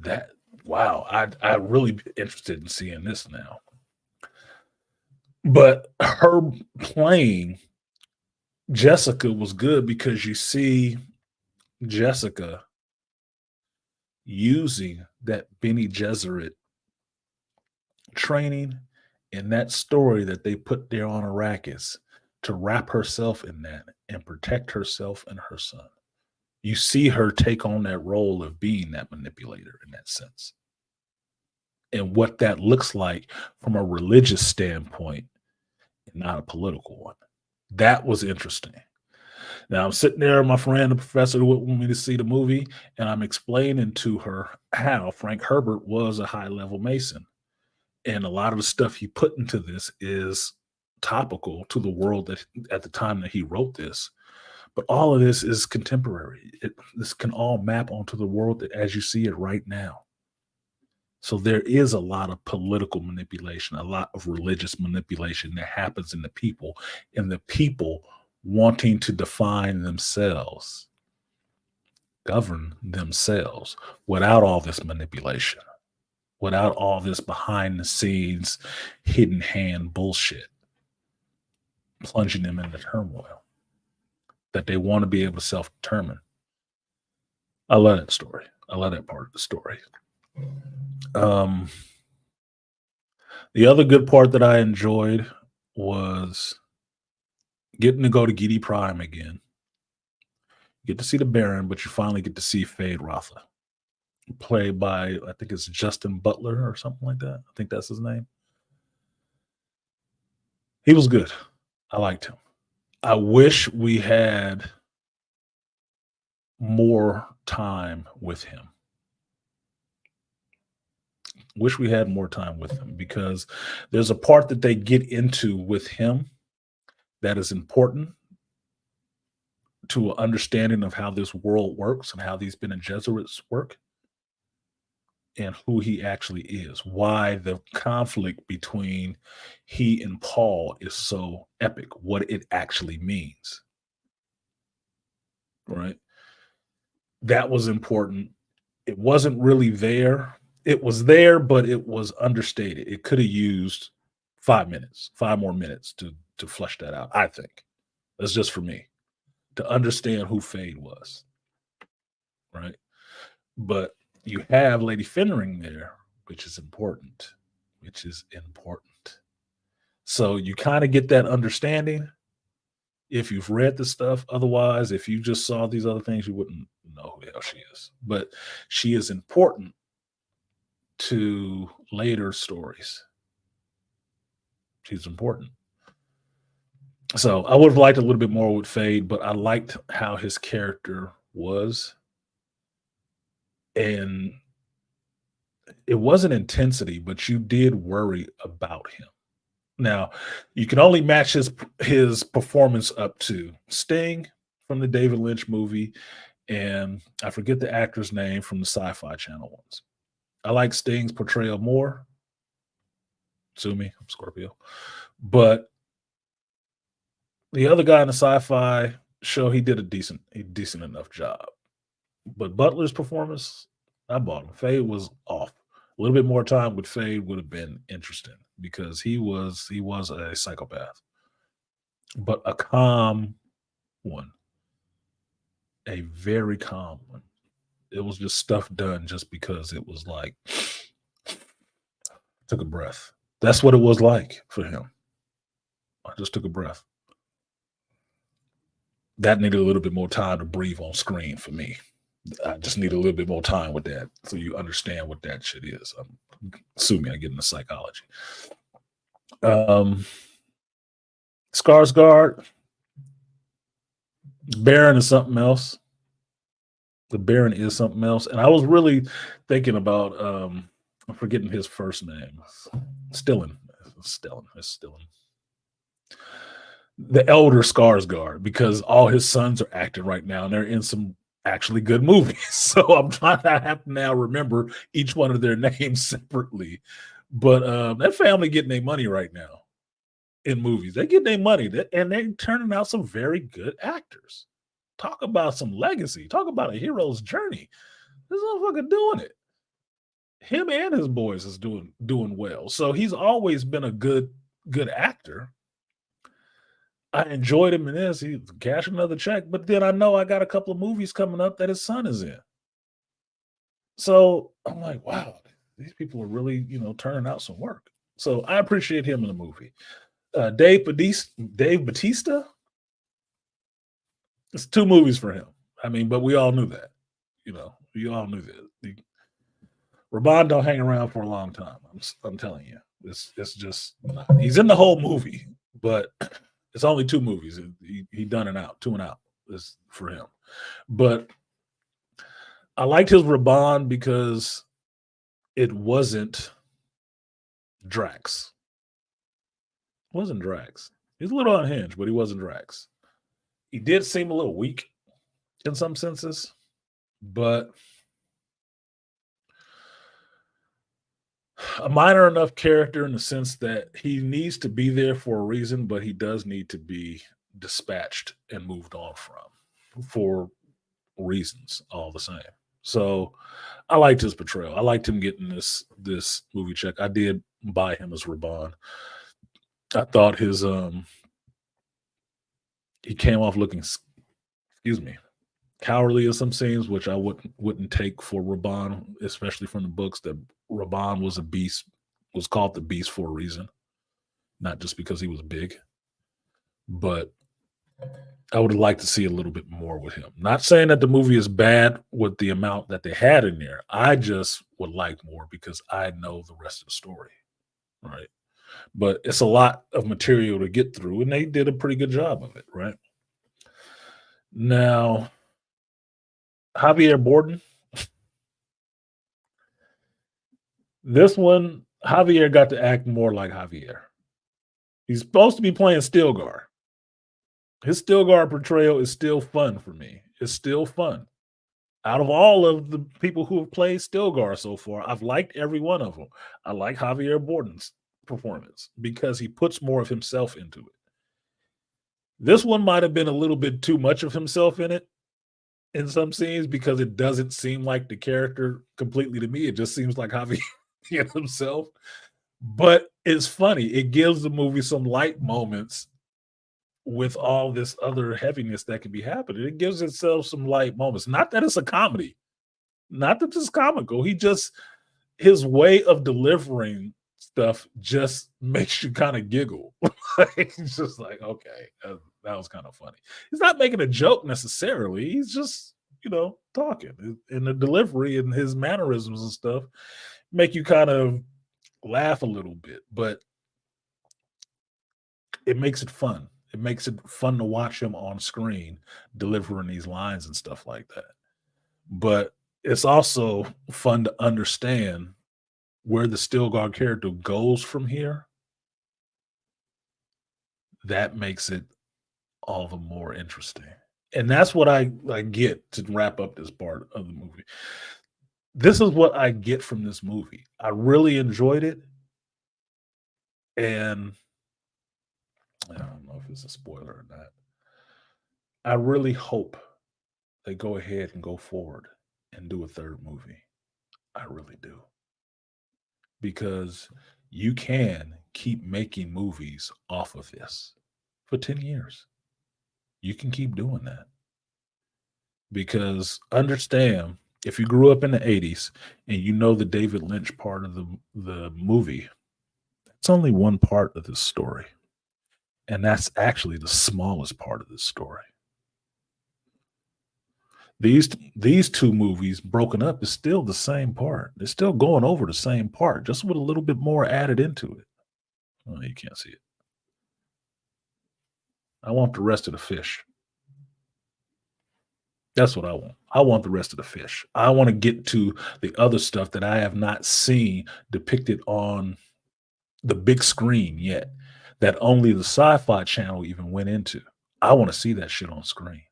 That wow, I really be interested in seeing this now. But her playing Jessica was good because you see Jessica using that Benny Gesserit training and that story that they put there on Arrakis to wrap herself in that and protect herself and her son. You see her take on that role of being that manipulator in that sense. And what that looks like from a religious standpoint and not a political one. That was interesting. Now I'm sitting there, my friend, the professor, who wanted me to see the movie, and I'm explaining to her how Frank Herbert was a high level Mason. And a lot of the stuff he put into this is topical to the world that at the time that he wrote this. But all of this is contemporary. This can all map onto the world that as you see it right now. So there is a lot of political manipulation, a lot of religious manipulation that happens in the people, and the people wanting to define themselves, govern themselves without all this manipulation, without all this behind the scenes, hidden hand bullshit, plunging them into turmoil that they want to be able to self determine. I love that story. I love that part of the story. Um, the other good part that I enjoyed was getting to go to Gidi Prime again. You get to see the Baron, but you finally get to see Fade Rotha, played by I think it's Justin Butler or something like that. I think that's his name. He was good. I liked him. I wish we had more time with him. Wish we had more time with him because there's a part that they get into with him that is important to an understanding of how this world works and how these Bene Gesserits work and who he actually is, why the conflict between he and Paul is so epic, what it actually means. Right? That was important. It wasn't really there. It was there, but it was understated. It could have used 5 minutes, 5 more minutes to flesh that out. I think that's just for me to understand who Fade was, right? But you have Lady Fennering there, which is important, which is important. So you kind of get that understanding if you've read the stuff. Otherwise, if you just saw these other things, you wouldn't know who the hell she is. But she is important to later stories. She's important. So I would have liked a little bit more with Fade, but I liked how his character was. And it wasn't intensity, but you did worry about him. Now, you can only match his performance up to Sting from the David Lynch movie and I forget the actor's name from the Sci-Fi Channel ones. I like Sting's portrayal more. Sue me, I'm Scorpio. But the other guy in the Sci-Fi show, he did a decent enough job. But Butler's performance, I bought him. Fade was off. A little bit more time with Fade would have been interesting because he was a psychopath, but a calm one, a very calm one. It was just stuff done just because it was like took a breath. That's what it was like for him. I just took a breath. That needed a little bit more time to breathe on screen for me. I just need a little bit more time with that so you understand what that shit is. Sue me, I get into psychology. Um, Skarsgård, Baron is something else. The Baron is something else. And I was really thinking about I'm forgetting his first name. Stillen. It's Stillen. The elder Skarsgård, because all his sons are acting right now and they're in some actually good movies. So I have to now remember each one of their names separately. But that family getting their money right now in movies. They get their money and they're turning out some very good actors. Talk about some legacy. Talk about a hero's journey. This motherfucker doing it. Him and his boys is doing well. So he's always been a good actor. I enjoyed him in this. He cashed another check, but then I know I got a couple of movies coming up that his son is in. So I'm like, wow, these people are really, turning out some work. So I appreciate him in the movie. Dave Batista. It's two movies for him. I mean, but we all knew that. We all knew that. Raban don't hang around for a long time. I'm telling you, it's just he's in the whole movie, but it's only two movies. He done and out, two and out is for him. But I liked his Raban because it wasn't Drax. It wasn't Drax. He's a little unhinged, but he wasn't Drax. He did seem a little weak in some senses, but a minor enough character in the sense that he needs to be there for a reason, but he does need to be dispatched and moved on from for reasons all the same. So I liked his portrayal. I liked him getting this movie check. I did buy him as Raban. I thought his he came off looking cowardly in some scenes, which I wouldn't take for Raban, especially from the books. That Raban was a beast, was called the beast for a reason, not just because he was big. But I would like to see a little bit more with him. Not saying that the movie is bad with the amount that they had in there. I just would like more because I know the rest of the story, right? But it's a lot of material to get through, and they did a pretty good job of it, right? Now, Javier Borden, this one, Javier got to act more like Javier. He's supposed to be playing Stilgar. His Stilgar portrayal is still fun for me. It's still fun. Out of all of the people who have played Stilgar so far, I've liked every one of them. I like Javier Borden's performance because he puts more of himself into it. This one might have been a little bit too much of himself in it in some scenes because it doesn't seem like the character completely to me. It just seems like Javier himself. But it's funny. It gives the movie some light moments with all this other heaviness that could be happening. It gives itself some light moments. Not that it's a comedy, not that it's comical. His way of delivering stuff just makes you kind of giggle. It's just like, okay, that was kind of funny. He's not making a joke necessarily. He's just, talking. And the delivery and his mannerisms and stuff make you kind of laugh a little bit, but it makes it fun. It makes it fun to watch him on screen delivering these lines and stuff like that. But it's also fun to understand where the Stilgar character goes from here. That makes it all the more interesting. And that's what I get to wrap up this part of the movie. This is what I get from this movie. I really enjoyed it, and I don't know if it's a spoiler or not. I really hope they go ahead and go forward and do a third movie. I really do. Because you can keep making movies off of this for 10 years. You can keep doing that. Because understand, if you grew up in the 80s and you know the David Lynch part of the movie, it's only one part of this story. And that's actually the smallest part of this story. These two movies broken up is still the same part. They're still going over the same part, just with a little bit more added into it. Oh, you can't see it. I want the rest of the fish. That's what I want. I want the rest of the fish. I want to get to the other stuff that I have not seen depicted on the big screen yet, that only the Sci-Fi Channel even went into. I want to see that shit on screen.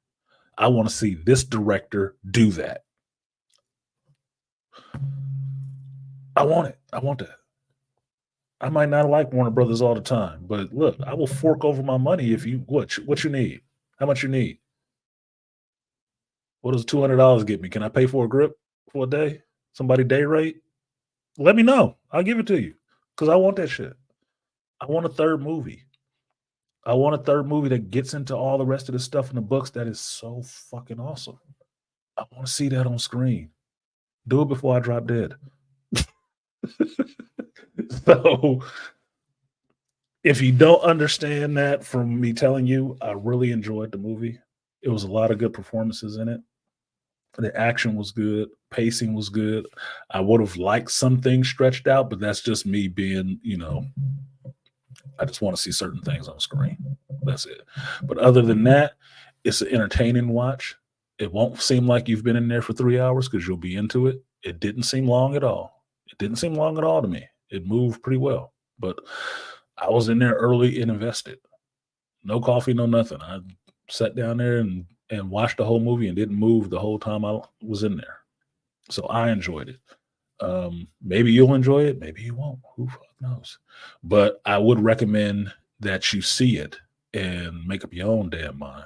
I want to see this director do that. I want it. I want that. I might not like Warner Brothers all the time, but look, I will fork over my money if you what you need. How much you need? What does $200 get me? Can I pay for a grip for a day? Somebody day rate? Let me know. I'll give it to you because I want that shit. I want a third movie. I want a third movie that gets into all the rest of the stuff in the books that is so fucking awesome. I want to see that on screen. Do it before I drop dead. So, if you don't understand that from me telling you, I really enjoyed the movie. It was a lot of good performances in it. The action was good, pacing was good. I would have liked some things stretched out, but that's just me being, I just want to see certain things on screen. That's it. But other than that, it's an entertaining watch. It won't seem like you've been in there for 3 hours because you'll be into it. It didn't seem long at all. It didn't seem long at all to me. It moved pretty well. But I was in there early and invested. No coffee, no nothing. I sat down there and watched the whole movie and didn't move the whole time I was in there. So I enjoyed it. Maybe you'll enjoy it, maybe you won't. Who fuck knows? But I would recommend that you see it and make up your own damn mind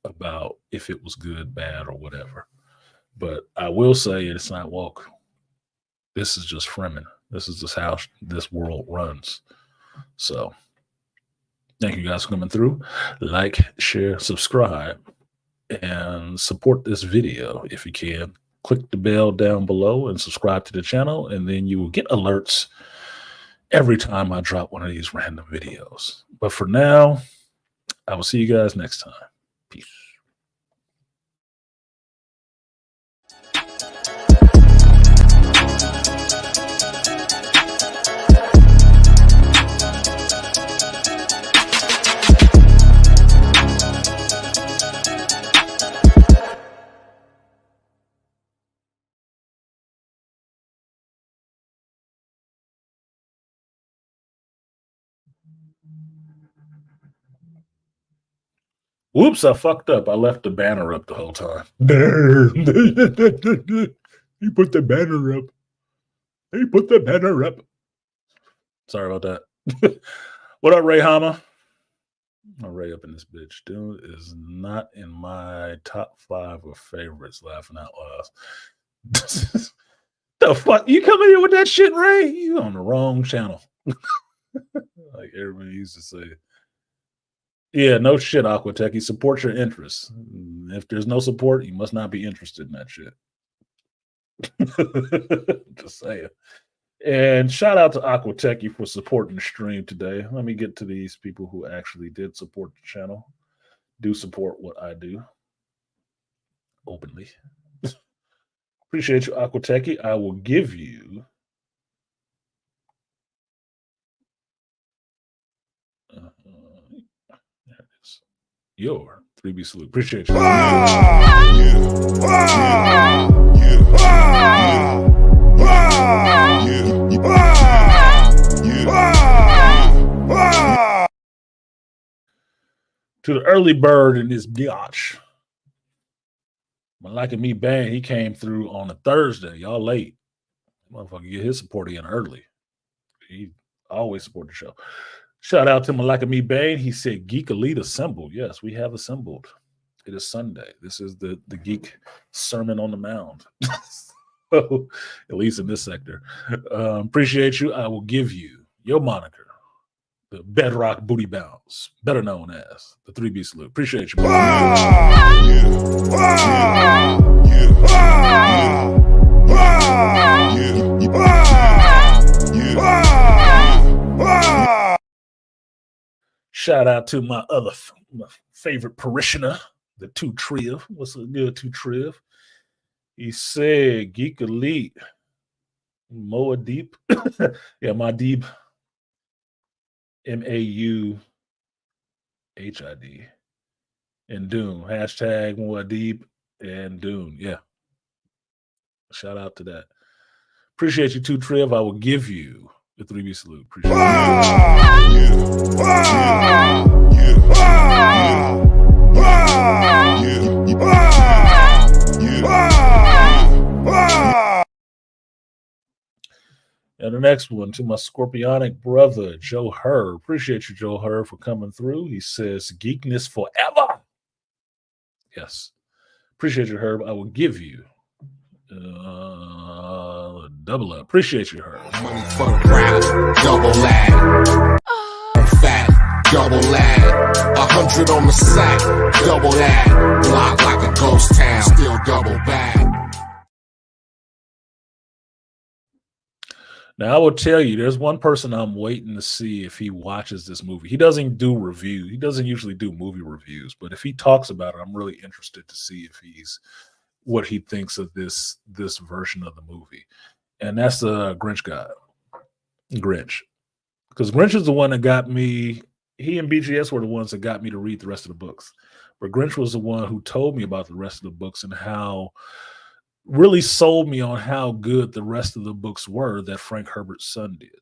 about if it was good, bad, or whatever. But I will say it's not woke. This is just Fremen. This is just how this world runs. So thank you guys for coming through. Like, share, subscribe, and support this video if you can. Click the bell down below and subscribe to the channel, and then you will get alerts every time I drop one of these random videos. But for now, I will see you guys next time. Peace. Whoops, I fucked up. I left the banner up the whole time. He put the banner up. He put the banner up. Sorry about that. What up, Ray Hama? Ray up in this bitch. Dude is not in my top 5 of favorites, laughing out loud. The fuck? You coming here with that shit, Ray? You on the wrong channel. Like everybody used to say. Yeah, no shit, Aquatech. Support your interests. If there's no support, you must not be interested in that shit. Just saying. And shout out to Aquatech for supporting the stream today. Let me get to these people who actually did support the channel. Do support what I do openly. Appreciate you, Aquatech. I will give you your 3B salute. Appreciate you. To the early bird in this biatch. Malika Me Bang, he came through on a Thursday. Y'all late. Motherfucker get his support in early. He always support the show. Shout out to Malika Me Bang. He said Geek Elite assembled. Yes, we have assembled. It is Sunday. This is the geek sermon on the mound. So, at least in this sector. Appreciate you. I will give you your moniker, the Bedrock Booty Bounce, better known as the 3B Salute. Appreciate you, Shout out to my favorite parishioner, the Two Triv. What's a good Two Triv? He said, Geek Elite, Moa Deep. Yeah, my deep. MAUHID. And Dune. Hashtag Moa Deep and Dune. Yeah. Shout out to that. Appreciate you too, Triv. I will give you the 3B salute. Appreciate you. And the next one to my scorpionic brother, Joe Herr. Appreciate you, Joe Herr, for coming through. He says, geekness forever. Yes. Appreciate you, Herb. I will give you double up. Appreciate you, Herb. Money for the crowd, double lag. Fat, double lag. 100 on the sack, double that. Block like a ghost town, still double back. Now, I will tell you, there's one person I'm waiting to see if he watches this movie. He doesn't do reviews. He doesn't usually do movie reviews, but if he talks about it, I'm really interested to see if he's what he thinks of this version of the movie. And that's the Grinch guy. Grinch. Because Grinch is the one that got me, he and BGS were the ones that got me to read the rest of the books. But Grinch was the one who told me about the rest of the books and how really sold me on how good the rest of the books were that Frank Herbert's son did.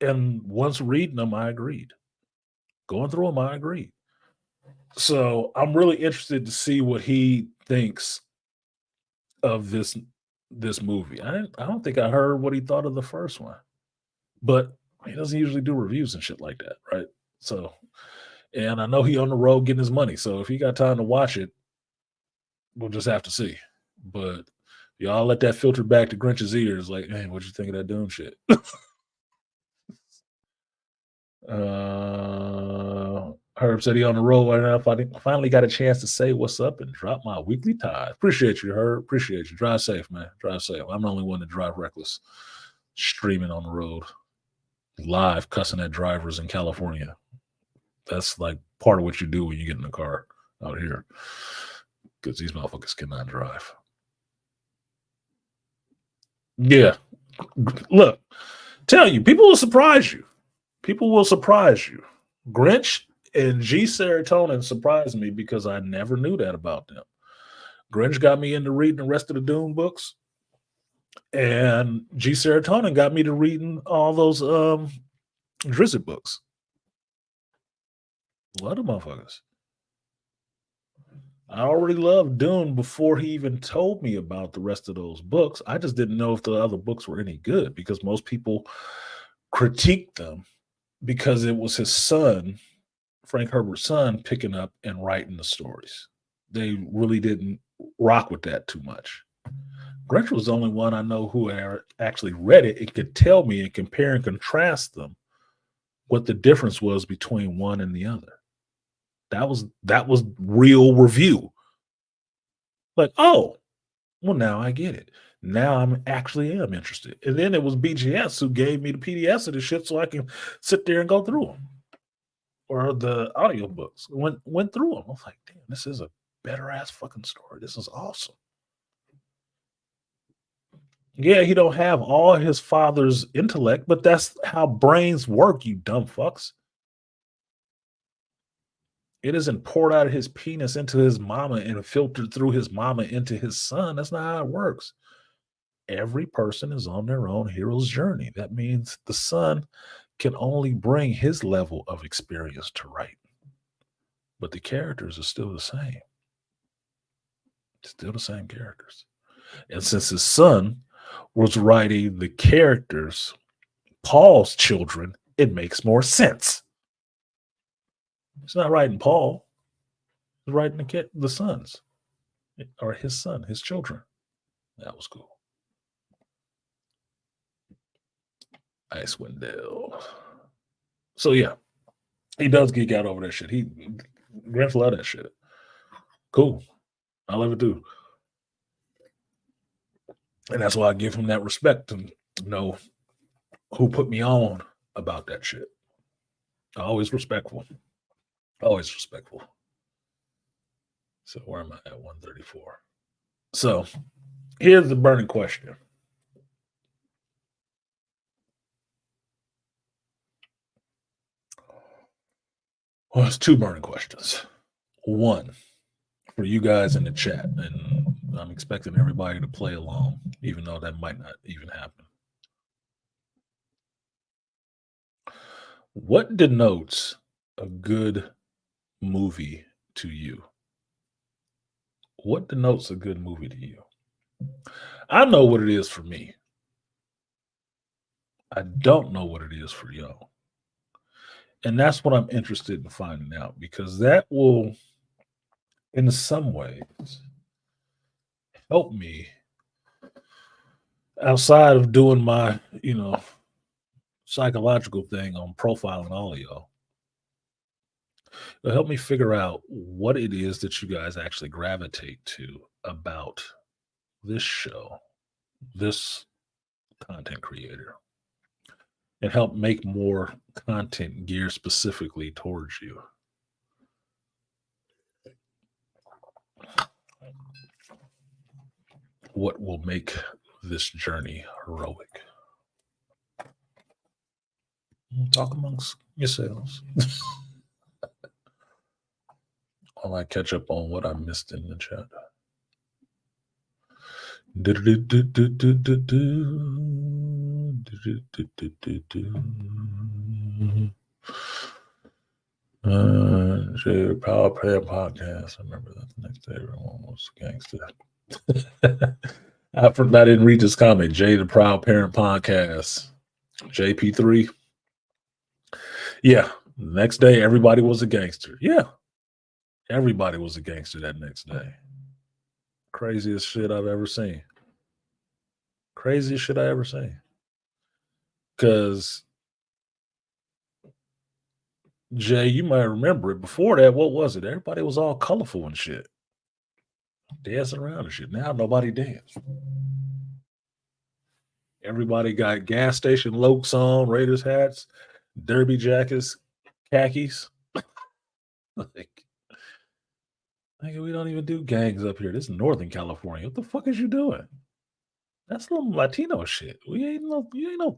And once reading them, I agreed. Going through them, I agreed. So I'm really interested to see what he thinks of this movie. I don't think I heard what he thought of the first one, but he doesn't usually do reviews and shit like that, right? So, and I know he on the road getting his money. So if he got time to watch it, we'll just have to see. But y'all let that filter back to Grinch's ears, like, man, what'd you think of that Doom shit? Herb said he on the road right now. I finally got a chance to say what's up and drop my weekly tithe. Appreciate you, Herb. Appreciate you. Drive safe, man. Drive safe. I'm the only one to drive reckless, streaming on the road, live cussing at drivers in California. That's like part of what you do when you get in the car out here, because these motherfuckers cannot drive. Yeah. Look, tell you, people will surprise you. People will surprise you. Grinch and G Serotonin surprised me because I never knew that about them. Grinch got me into reading the rest of the Dune books, and G Serotonin got me to reading all those Drizzt books. What the motherfuckers. I already loved Dune before he even told me about the rest of those books. I just didn't know if the other books were any good because most people critiqued them because it was his son, Frank Herbert's son, picking up and writing the stories. They really didn't rock with that too much. Grinch was the only one I know who actually read it. It could tell me and compare and contrast them what the difference was between one and the other. That was real review. Like, oh, well, now I get it. Now I'm actually am interested. And then it was BGS who gave me the PDFs of the shit so I can sit there and go through them. Or the audiobooks. Went through them. I was like, damn, this is a better ass fucking story. This is awesome. Yeah, he don't have all his father's intellect, but that's how brains work, you dumb fucks. It isn't poured out of his penis into his mama and filtered through his mama into his son. That's not how it works. Every person is on their own hero's journey. That means the son can only bring his level of experience to write. But the characters are still the same. Still the same characters. And since his son was writing the characters, Paul's children, it makes more sense. He's not writing Paul. He's writing the sons, or his son, his children. That was cool. Icewind Dale. So yeah, he does geek out over that shit. Grinch love that shit. Cool. I love it too. And that's why I give him that respect to know who put me on about that shit. Always respectful. Always respectful. So where am I at? 134. So here's the burning question. Well, it's two burning questions. One, for you guys in the chat, and I'm expecting everybody to play along, even though that might not even happen. What denotes a good movie to you? What denotes a good movie to you? I know what it is for me. I don't know what it is for y'all. And that's what I'm interested in finding out, because that will, in some ways, help me outside of doing my, psychological thing on profiling all of y'all. It'll help me figure out what it is that you guys actually gravitate to about this show, this content creator, and help make more content geared specifically towards you. What will make this journey heroic? Talk amongst yourselves. I might catch up on what I missed in the chat. Power Prayer Podcast. I remember that the next day everyone was gangster. I didn't read this comment. Jay the Proud Parent Podcast. JP3. Yeah. Next day everybody was a gangster. Yeah. Everybody was a gangster that next day. Craziest shit I've ever seen. Craziest shit I ever seen. Because, Jay, you might remember it. Before that, what was it? Everybody was all colorful and shit. Dancing around and shit. Now nobody dance. Everybody got gas station Lokes on, Raiders hats, derby jackets, khakis. Like, we don't even do gangs up here. This is Northern California. What the fuck is you doing? That's little Latino shit. You ain't no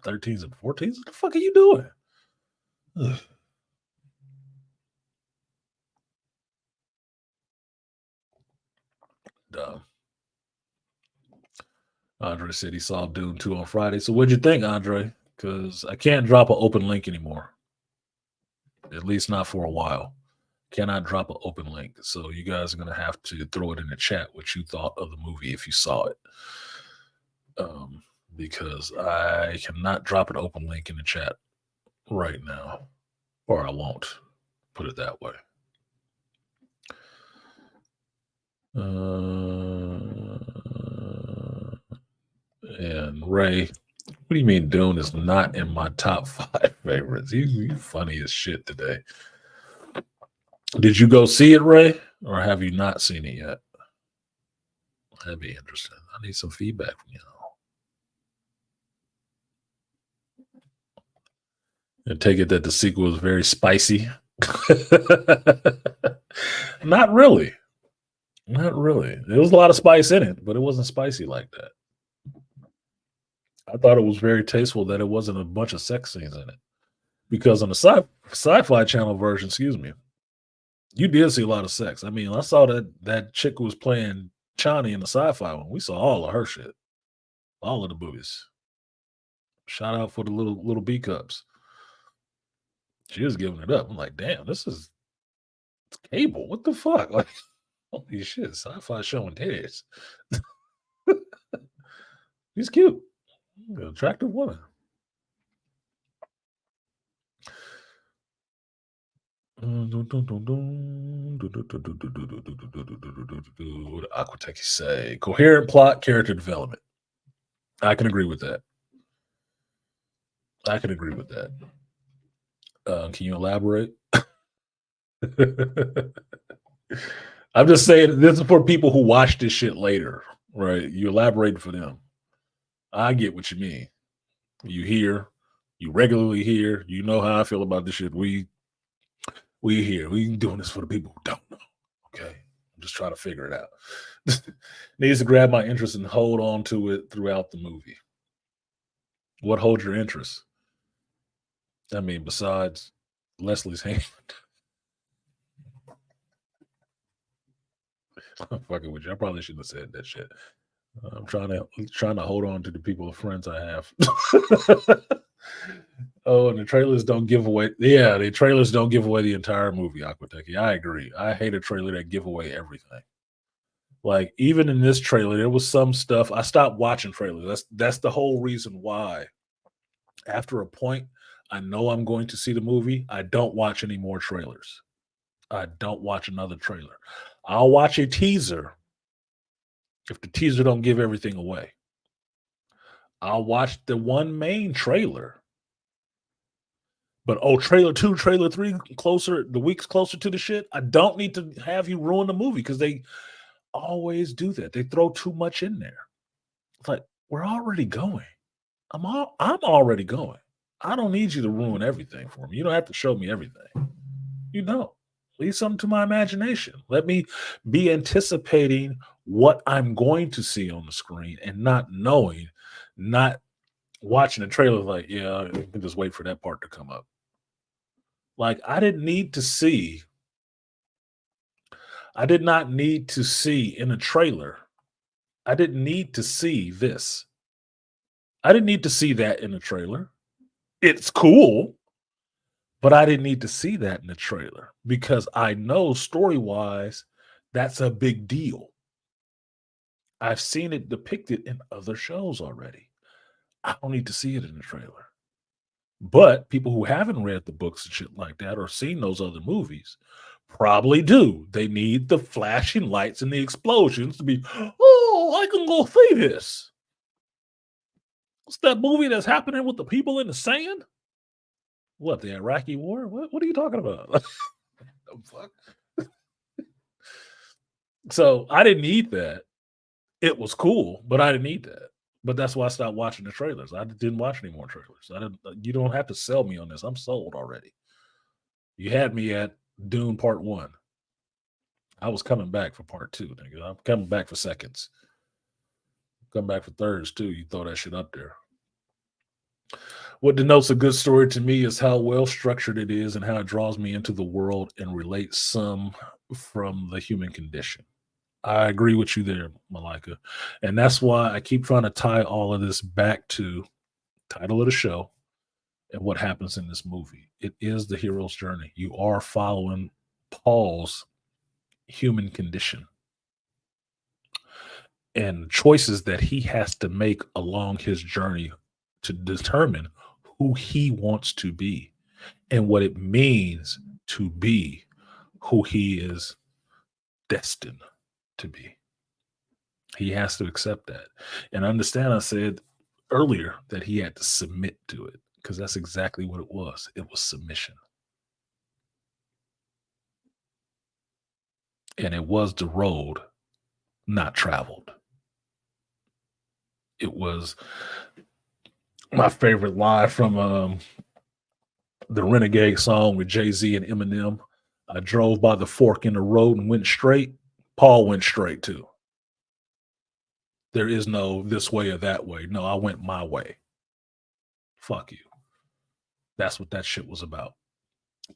13s and 14s. What the fuck are you doing? Ugh. Dumb. Andre said he saw Dune 2 on Friday. So what'd you think, Andre? Because I can't drop an open link anymore. At least not for a while. Cannot drop an open link. So you guys are going to have to throw it in the chat what you thought of the movie if you saw it. Because I cannot drop an open link in the chat right now. Or I won't. Put it that way. And Ray, what do you mean Dune is not in my top 5 favorites? You funny as shit today. Did you go see it, Ray? Or have you not seen it yet? That'd be interesting. I need some feedback from y'all. And take it that the sequel is very spicy. Not really. Not really. There was a lot of spice in it, but it wasn't spicy like that. I thought it was very tasteful that it wasn't a bunch of sex scenes in it. Because on the sci-fi channel version, you did see a lot of sex. I mean, I saw that chick who was playing Chani in the sci-fi one. We saw all of her shit. All of the boobies. Shout out for the little B cups. She was giving it up. I'm like, damn, this is cable. What the fuck? Like, Holy shit, sci-fi showing titties. He's cute. Attractive woman. What did Aquatech say? Coherent plot, character development. I can agree with that. I can agree with that. Can you elaborate? I'm just saying this is for people who watch this shit later, right? You elaborate for them. I get what you mean. You hear, you regularly hear, you know how I feel about this shit. We here. We doing this for the people who don't know. Okay. I'm just trying to figure it out. Needs to grab my interest and hold on to it throughout the movie. What holds your interest? I mean, besides Leslie's hand. I'm fucking with you. I probably shouldn't have said that shit. I'm trying to hold on to the people of friends I have. Oh, and the trailers don't give away. Yeah, the trailers don't give away the entire movie. Aquateki. I agree. I hate a trailer that give away everything. Like even in this trailer, there was some stuff. I stopped watching trailers. That's the whole reason why. After a point, I know I'm going to see the movie. I don't watch any more trailers. I don't watch another trailer. I'll watch a teaser if the teaser don't give everything away. I'll watch the one main trailer. But trailer 2, trailer 3, closer, the weeks closer to the shit. I don't need to have you ruin the movie because they always do that. They throw too much in there. It's like, we're already going. I'm already going. I don't need you to ruin everything for me. You don't have to show me everything. You don't. Leave something to my imagination. Let me be anticipating what I'm going to see on the screen and not knowing, not watching the trailer like, yeah, I can just wait for that part to come up. Like I did not need to see in a trailer. I didn't need to see this. I didn't need to see that in the trailer. It's cool, but I didn't need to see that in the trailer because I know story-wise that's a big deal. I've seen it depicted in other shows already. I don't need to see it in the trailer. But people who haven't read the books and shit like that or seen those other movies probably do. They need the flashing lights and the explosions to be, oh, I can go see this. What's that movie that's happening with the people in the sand? What, the Iraqi war? What are you talking about? The fuck? So I didn't need that. It was cool, but I didn't need that. But that's why I stopped watching the trailers. I didn't watch any more trailers. I didn't. You don't have to sell me on this. I'm sold already. You had me at Dune Part 1. I was coming back for Part 2, nigga. I'm coming back for seconds. Come back for thirds too. You throw that shit up there. What denotes a good story to me is how well structured it is and how it draws me into the world and relates some from the human condition. I agree with you there, Malika. And that's why I keep trying to tie all of this back to title of the show and what happens in this movie. It is the hero's journey. You are following Paul's human condition and choices that he has to make along his journey to determine who he wants to be and what it means to be who he is destined to be. He has to accept that and understand. I said earlier that he had to submit to it because that's exactly what it was. It was submission. And it was the road not traveled. It was my favorite line from the Renegade song with Jay-Z and Eminem. I drove by the fork in the road and went straight. Paul went straight too. There is no this way or that way. No, I went my way. Fuck you. That's what that shit was about.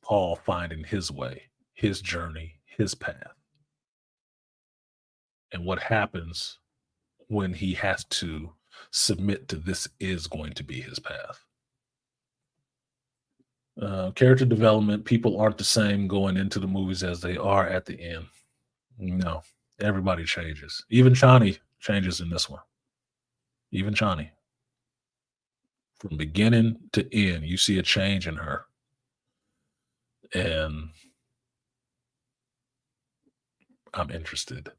Paul finding his way, his journey, his path. And what happens when he has to submit to this is going to be his path. Character development, people aren't the same going into the movies as they are at the end. No, everybody changes. Even Chani changes in this one. Even Chani. From beginning to end, you see a change in her. And I'm interested.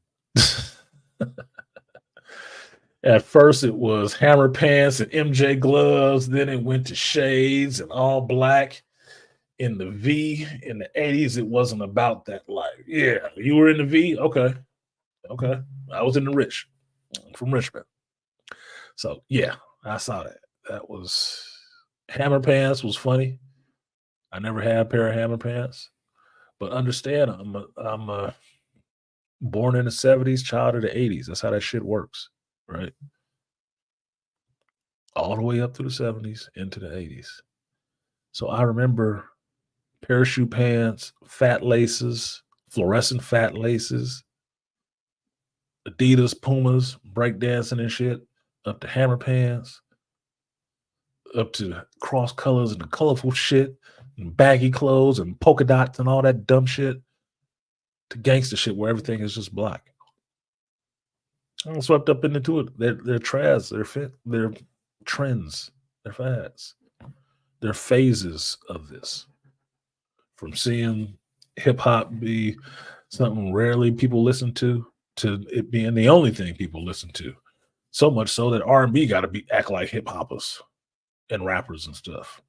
At first, it was hammer pants and MJ gloves. Then it went to shades and all black. In the V in the 80s, it wasn't about that life. Yeah, you were in the V? Okay. Okay. I was in the Rich. I'm from Richmond. So, yeah, I saw that. That was hammer pants was funny. I never had a pair of hammer pants. But understand, I'm born in the 70s, child of the 80s. That's how that shit works, right? All the way up to the 70s into the 80s. So I remember parachute pants, fat laces, fluorescent fat laces, Adidas, Pumas, breakdancing and shit, up to hammer pants, up to cross colors and the colorful shit, and baggy clothes and polka dots and all that dumb shit, to gangster shit where everything is just black. I'm swept up into it. They're trash. They're trends. They're fads. They're phases of this. From seeing hip hop be something rarely people listen to it being the only thing people listen to. So much so that R&B got to act like hip hoppers and rappers and stuff.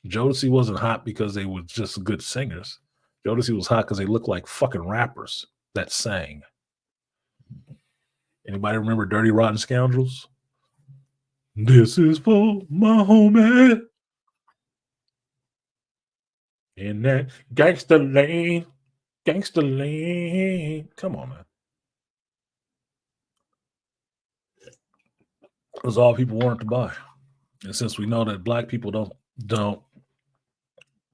Jodeci wasn't hot because they were just good singers. Jodeci was hot because they looked like fucking rappers that sang. Anybody remember Dirty Rotten Scoundrels? This is for my homie. In that gangster lane. Gangster lane. Come on, man. It was all people wanted to buy. And since we know that black people don't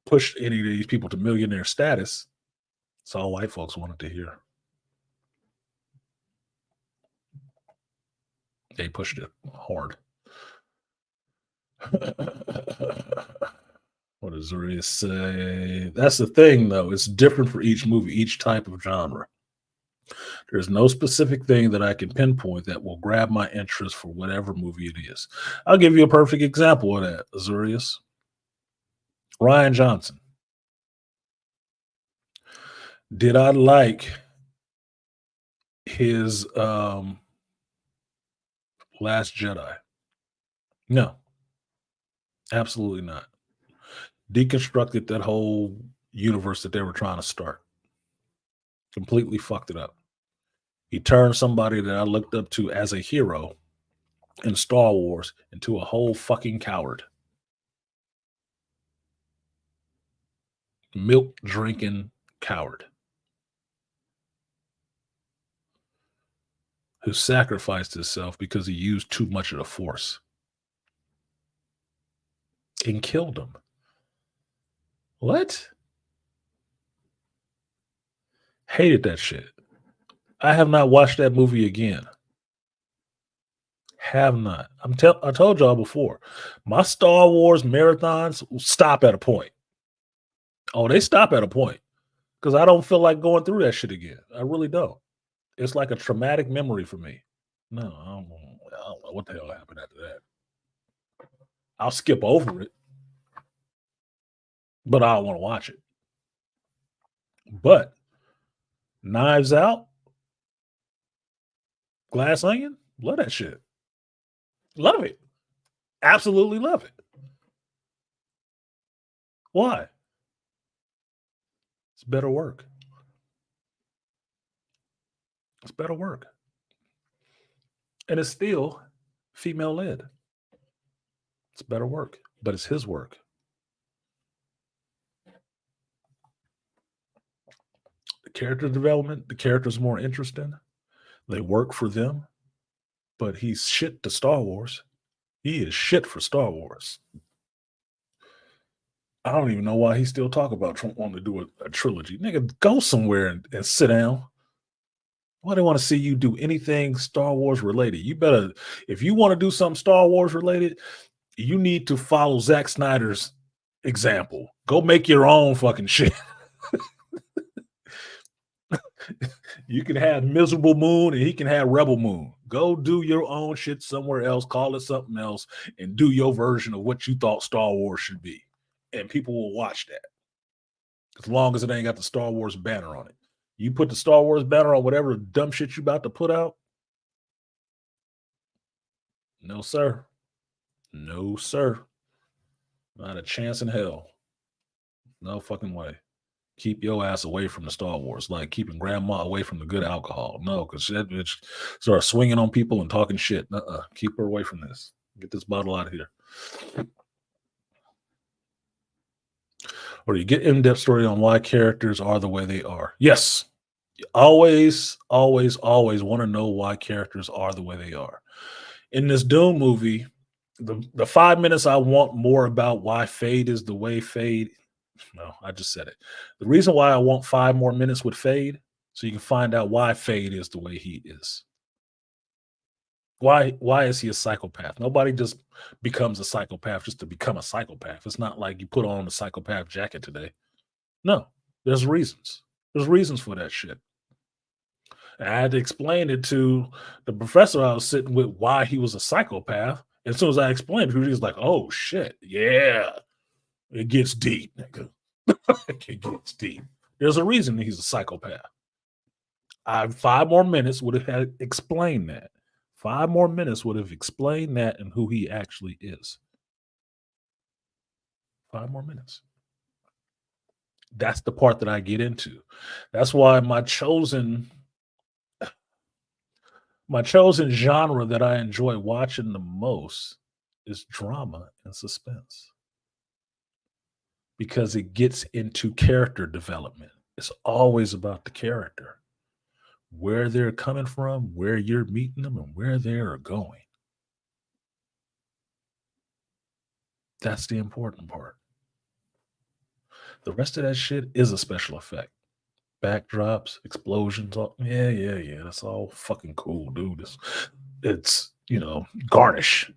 push any of these people to millionaire status, it's all white folks wanted to hear. They pushed it hard. What does Zaria say? That's the thing, though. It's different for each movie, each type of genre. There's no specific thing that I can pinpoint that will grab my interest for whatever movie it is. I'll give you a perfect example of that, Azurius. Ryan Johnson. Did I like his Last Jedi? No. Absolutely not. Deconstructed that whole universe that they were trying to start. Completely fucked it up. He turned somebody that I looked up to as a hero in Star Wars into a whole fucking coward. Milk drinking coward. Who sacrificed himself because he used too much of the Force. And killed him. What? Hated that shit. I have not watched that movie again. Have not. I told y'all before, my Star Wars marathons stop at a point. Oh, they stop at a point because I don't feel like going through that shit again. I really don't. It's like a traumatic memory for me. No, I don't know what the hell happened after that. I'll skip over it, but I don't want to watch it. But Knives Out, Glass Onion, love that shit. Love it. Absolutely love it. Why? It's better work. It's better work. And it's still female led. It's better work, but it's his work. The character development, the character's more interesting. They work for them, but he's shit to Star Wars. He is shit for Star Wars. I don't even know why he still talk about Trump wanting to do a trilogy. Nigga, go somewhere and sit down. Why do they want to see you do anything Star Wars related? You better, if you want to do something Star Wars related, you need to follow Zack Snyder's example. Go make your own fucking shit. You can have Miserable Moon and he can have Rebel Moon. Go do your own shit somewhere else, call it something else, and do your version of what you thought Star Wars should be. And people will watch that as long as it ain't got the Star Wars banner on it. You put the Star Wars banner on whatever dumb shit you about to put out. No, sir. No, sir. Not a chance in hell. No fucking way. Keep your ass away from the Star Wars, like keeping grandma away from the good alcohol. No, because that bitch start swinging on people and talking shit. Keep her away from this. Get this bottle out of here. Or you get in-depth story on why characters are the way they are. Yes. Always, always, always want to know why characters are the way they are. In this Doom movie, the 5 minutes I want more about why Fade is the way Fade. No, I just said it. The reason why I want 5 more minutes with Fade, so you can find out why Fade is the way he is. Why is he a psychopath? Nobody just becomes a psychopath just to become a psychopath. It's not like you put on a psychopath jacket today. No, there's reasons. There's reasons for that shit. And I had to explain it to the professor I was sitting with why he was a psychopath. And as soon as I explained it, he was like, "Oh shit, yeah, it gets deep, nigga. It gets deep. There's a reason he's a psychopath." 5 more minutes would have had explained that. 5 more minutes would have explained that and who he actually is. 5 more minutes. That's the part that I get into. That's why my chosen genre that I enjoy watching the most is drama and suspense. Because it gets into character development. It's always about the character. Where they're coming from, where you're meeting them, and where they are going. That's the important part. The rest of that shit is a special effect. Backdrops, explosions, yeah. That's all fucking cool, dude. It's garnish.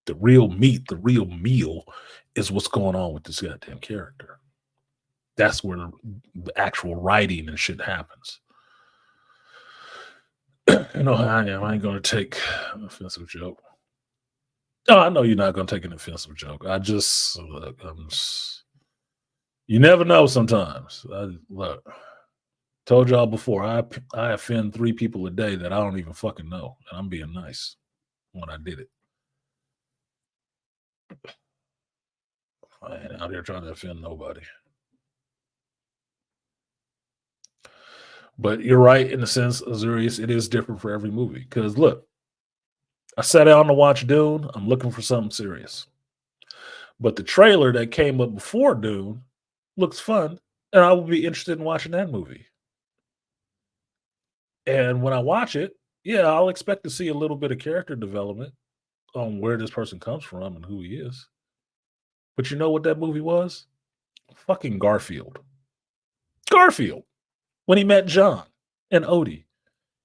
The real meat, the real meal is what's going on with this goddamn character. That's where the actual writing and shit happens. I am. I ain't going to take an offensive joke. Oh, I know you're not going to take an offensive joke. You never know sometimes. Look, told y'all before, I offend 3 people a day that I don't even fucking know. And I'm being nice when I did it. I ain't out here trying to offend nobody. But you're right in the sense, Azurius, it is different for every movie. Because look, I sat down to watch Dune. I'm looking for something serious. But the trailer that came up before Dune looks fun, and I will be interested in watching that movie. And when I watch it, yeah, I'll expect to see a little bit of character development on where this person comes from and who he is. But you know what that movie was? Fucking Garfield. Garfield. When he met John and Odie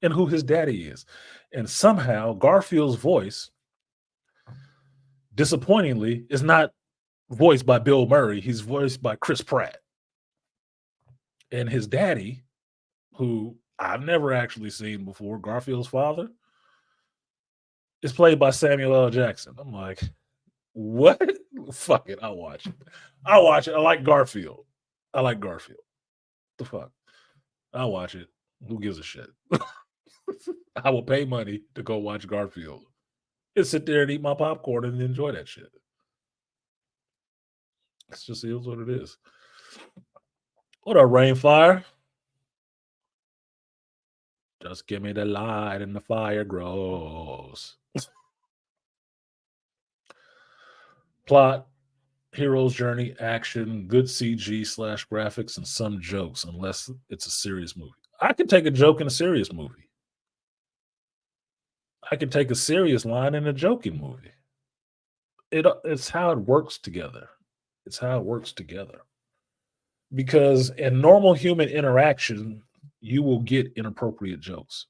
and who his daddy is. And somehow Garfield's voice, disappointingly, is not voiced by Bill Murray. He's voiced by Chris Pratt. And his daddy, who I've never actually seen before, Garfield's father, is played by Samuel L. Jackson. I'm like, what? Fuck it. I'll watch it. I like Garfield. The fuck? I'll watch it. Who gives a shit? I will pay money to go watch Garfield and sit there and eat my popcorn and enjoy that shit. It's just is what it is. What up, Rainfire? Just give me the light and the fire grows. Plot, hero's journey, action, good CG/graphics, and some jokes, unless it's a serious movie. I can take a joke in a serious movie. I can take a serious line in a joking movie. It's how it works together. Because in normal human interaction, you will get inappropriate jokes.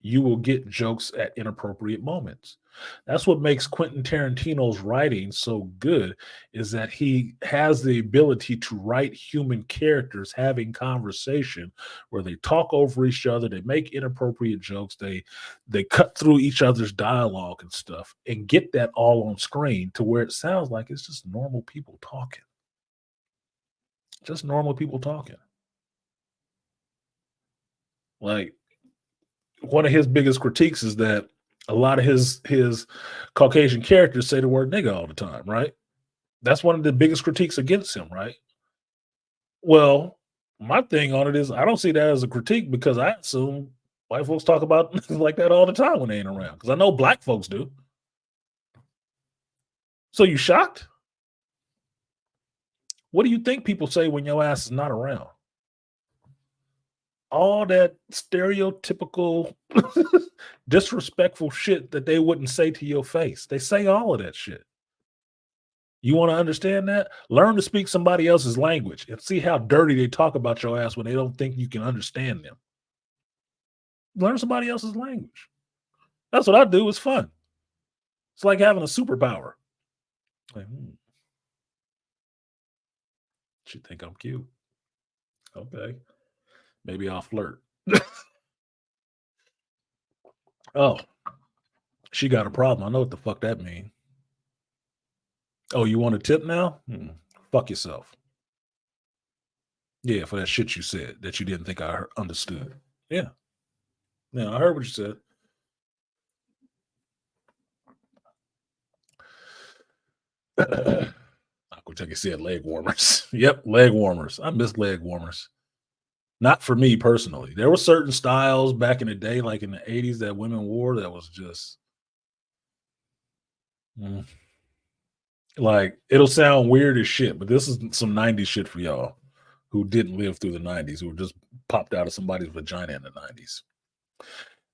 you will get jokes at inappropriate moments. That's what makes Quentin Tarantino's writing so good, is that he has the ability to write human characters having conversation where they talk over each other, they make inappropriate jokes, they cut through each other's dialogue and stuff and get that all on screen to where it sounds like it's just normal people talking. Just normal people talking. Like, one of his biggest critiques is that a lot of his Caucasian characters say the word nigga all the time, right? That's one of the biggest critiques against him, right? Well, my thing on it is I don't see that as a critique because I assume white folks talk about niggas like that all the time when they ain't around. Because I know black folks do. So you shocked? What do you think people say when your ass is not around? All that stereotypical disrespectful shit that they wouldn't say to your face. They say all of that shit. You want to understand that? Learn to speak somebody else's language and see how dirty they talk about your ass when they don't think you can understand them. Learn somebody else's language. That's what I do. It's fun. It's like having a superpower. Like, she think I'm cute. Okay. Maybe I'll flirt. Oh, she got a problem. I know what the fuck that means. Oh, you want a tip now? Fuck yourself. Yeah, for that shit you said that you didn't think I understood. Yeah. Yeah, I heard what you said. Uncle Chucky said leg warmers. Yep, leg warmers. I miss leg warmers. Not for me personally. There were certain styles back in the day, like in the 80s, that women wore that was just like, it'll sound weird as shit, but this is some 90s shit for y'all who didn't live through the 90s, who just popped out of somebody's vagina in the 90s.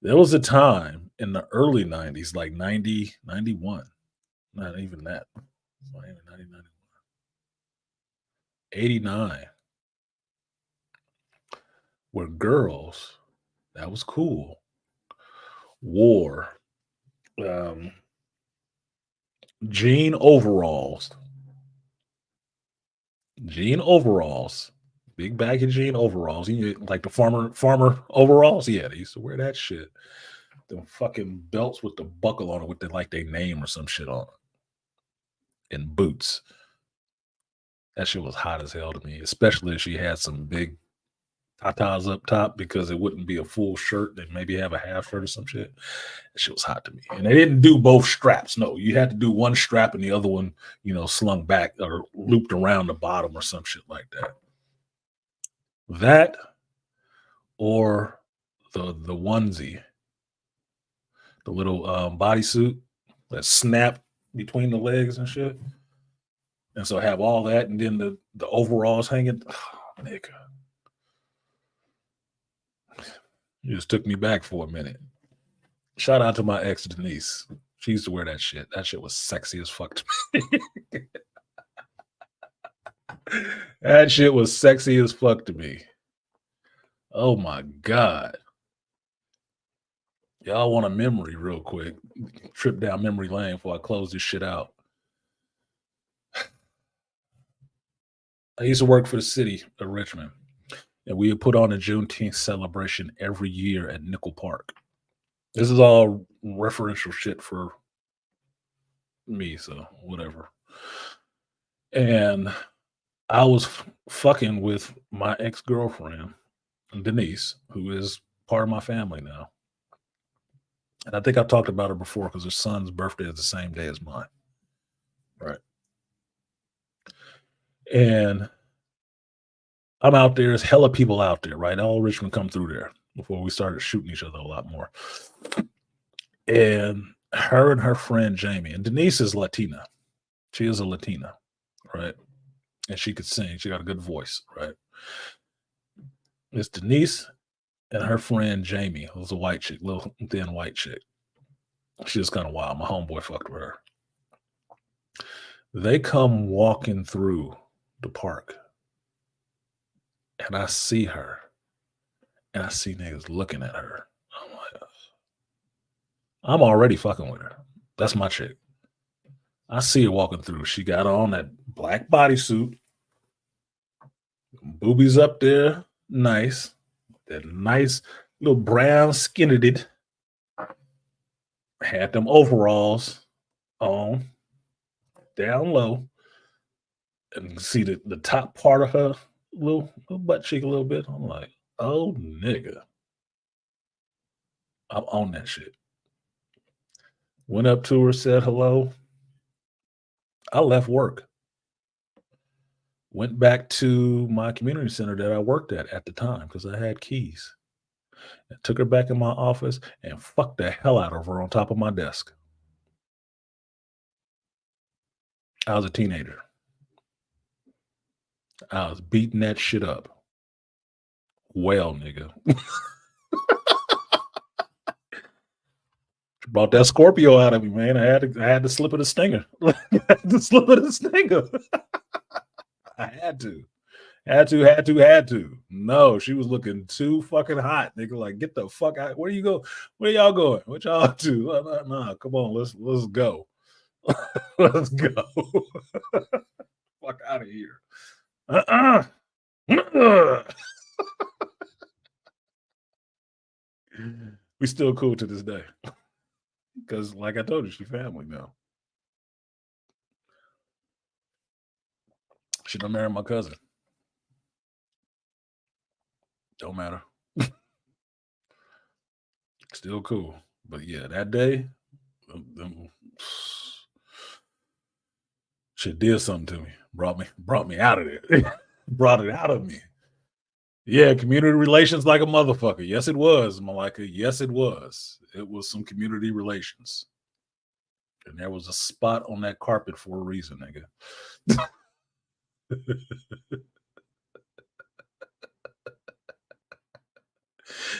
There was a time in the early 90s, like 90, 91, not even that, 90, 91, 89, where girls, that was cool, wore jean overalls, big baggy jean overalls. Like the farmer overalls. Yeah, they used to wear that shit. The fucking belts with the buckle on it with their name or some shit on it. And boots. That shit was hot as hell to me, especially if she had some big tatas up top because it wouldn't be a full shirt. They'd maybe have a half shirt or some shit. That shit was hot to me. And they didn't do both straps. No, you had to do one strap and the other one, slung back or looped around the bottom or some shit like that. That or the onesie, the little bodysuit that snap between the legs and shit. And so have all that and then the overalls hanging. Oh, nigga. You just took me back for a minute. Shout out to my ex Denise. She used to wear that shit. That shit was sexy as fuck to me. That shit was sexy as fuck to me. Oh my God. Y'all want a memory real quick. Trip down memory lane before I close this shit out. I used to work for the city of Richmond. And we would put on a Juneteenth celebration every year at Nickel Park. This is all referential shit for me, so whatever. And I was fucking with my ex-girlfriend, Denise, who is part of my family now. And I think I've talked about her before because her son's birthday is the same day as mine. Right. And I'm out there. There's hella people out there, right? All Richmond come through there before we started shooting each other a lot more. And her and her friend Jamie, and Denise is Latina. She is a Latina, right? And she could sing. She got a good voice, right? It's Denise and her friend Jamie, who's a white chick, little thin white chick. She was kind of wild. My homeboy fucked with her. They come walking through the park. And I see her. And I see niggas looking at her. I'm like, I'm already fucking with her. That's my chick. I see her walking through. She got on that black bodysuit, boobies up there, nice. That nice little brown skinny had them overalls on down low, and you see the top part of her little butt cheek a little bit. I'm like, oh nigga, I'm on that shit. Went up to her, said hello. I left work, went back to my community center that I worked at the time because I had keys. I took her back in my office and fucked the hell out of her on top of my desk. I was a teenager. I was beating that shit up. Well, nigga. Brought that Scorpio out of me, man. I had to slip of the stinger. I had to slip of the stinger. I had to. Had to. No, she was looking too fucking hot, nigga. Like, get the fuck out. Where you go? Where y'all going? What y'all do? Nah, come on, let's go. Let's go. Fuck out of here. We still cool to this day. Because, like I told you, she family now. She done married my cousin. Don't matter. Still cool. But yeah, that day, shit did something to me. Brought me out of there. Brought it out of me. Yeah, community relations like a motherfucker. Yes, it was, Malika. Yes, it was. It was some community relations. And there was a spot on that carpet for a reason, nigga.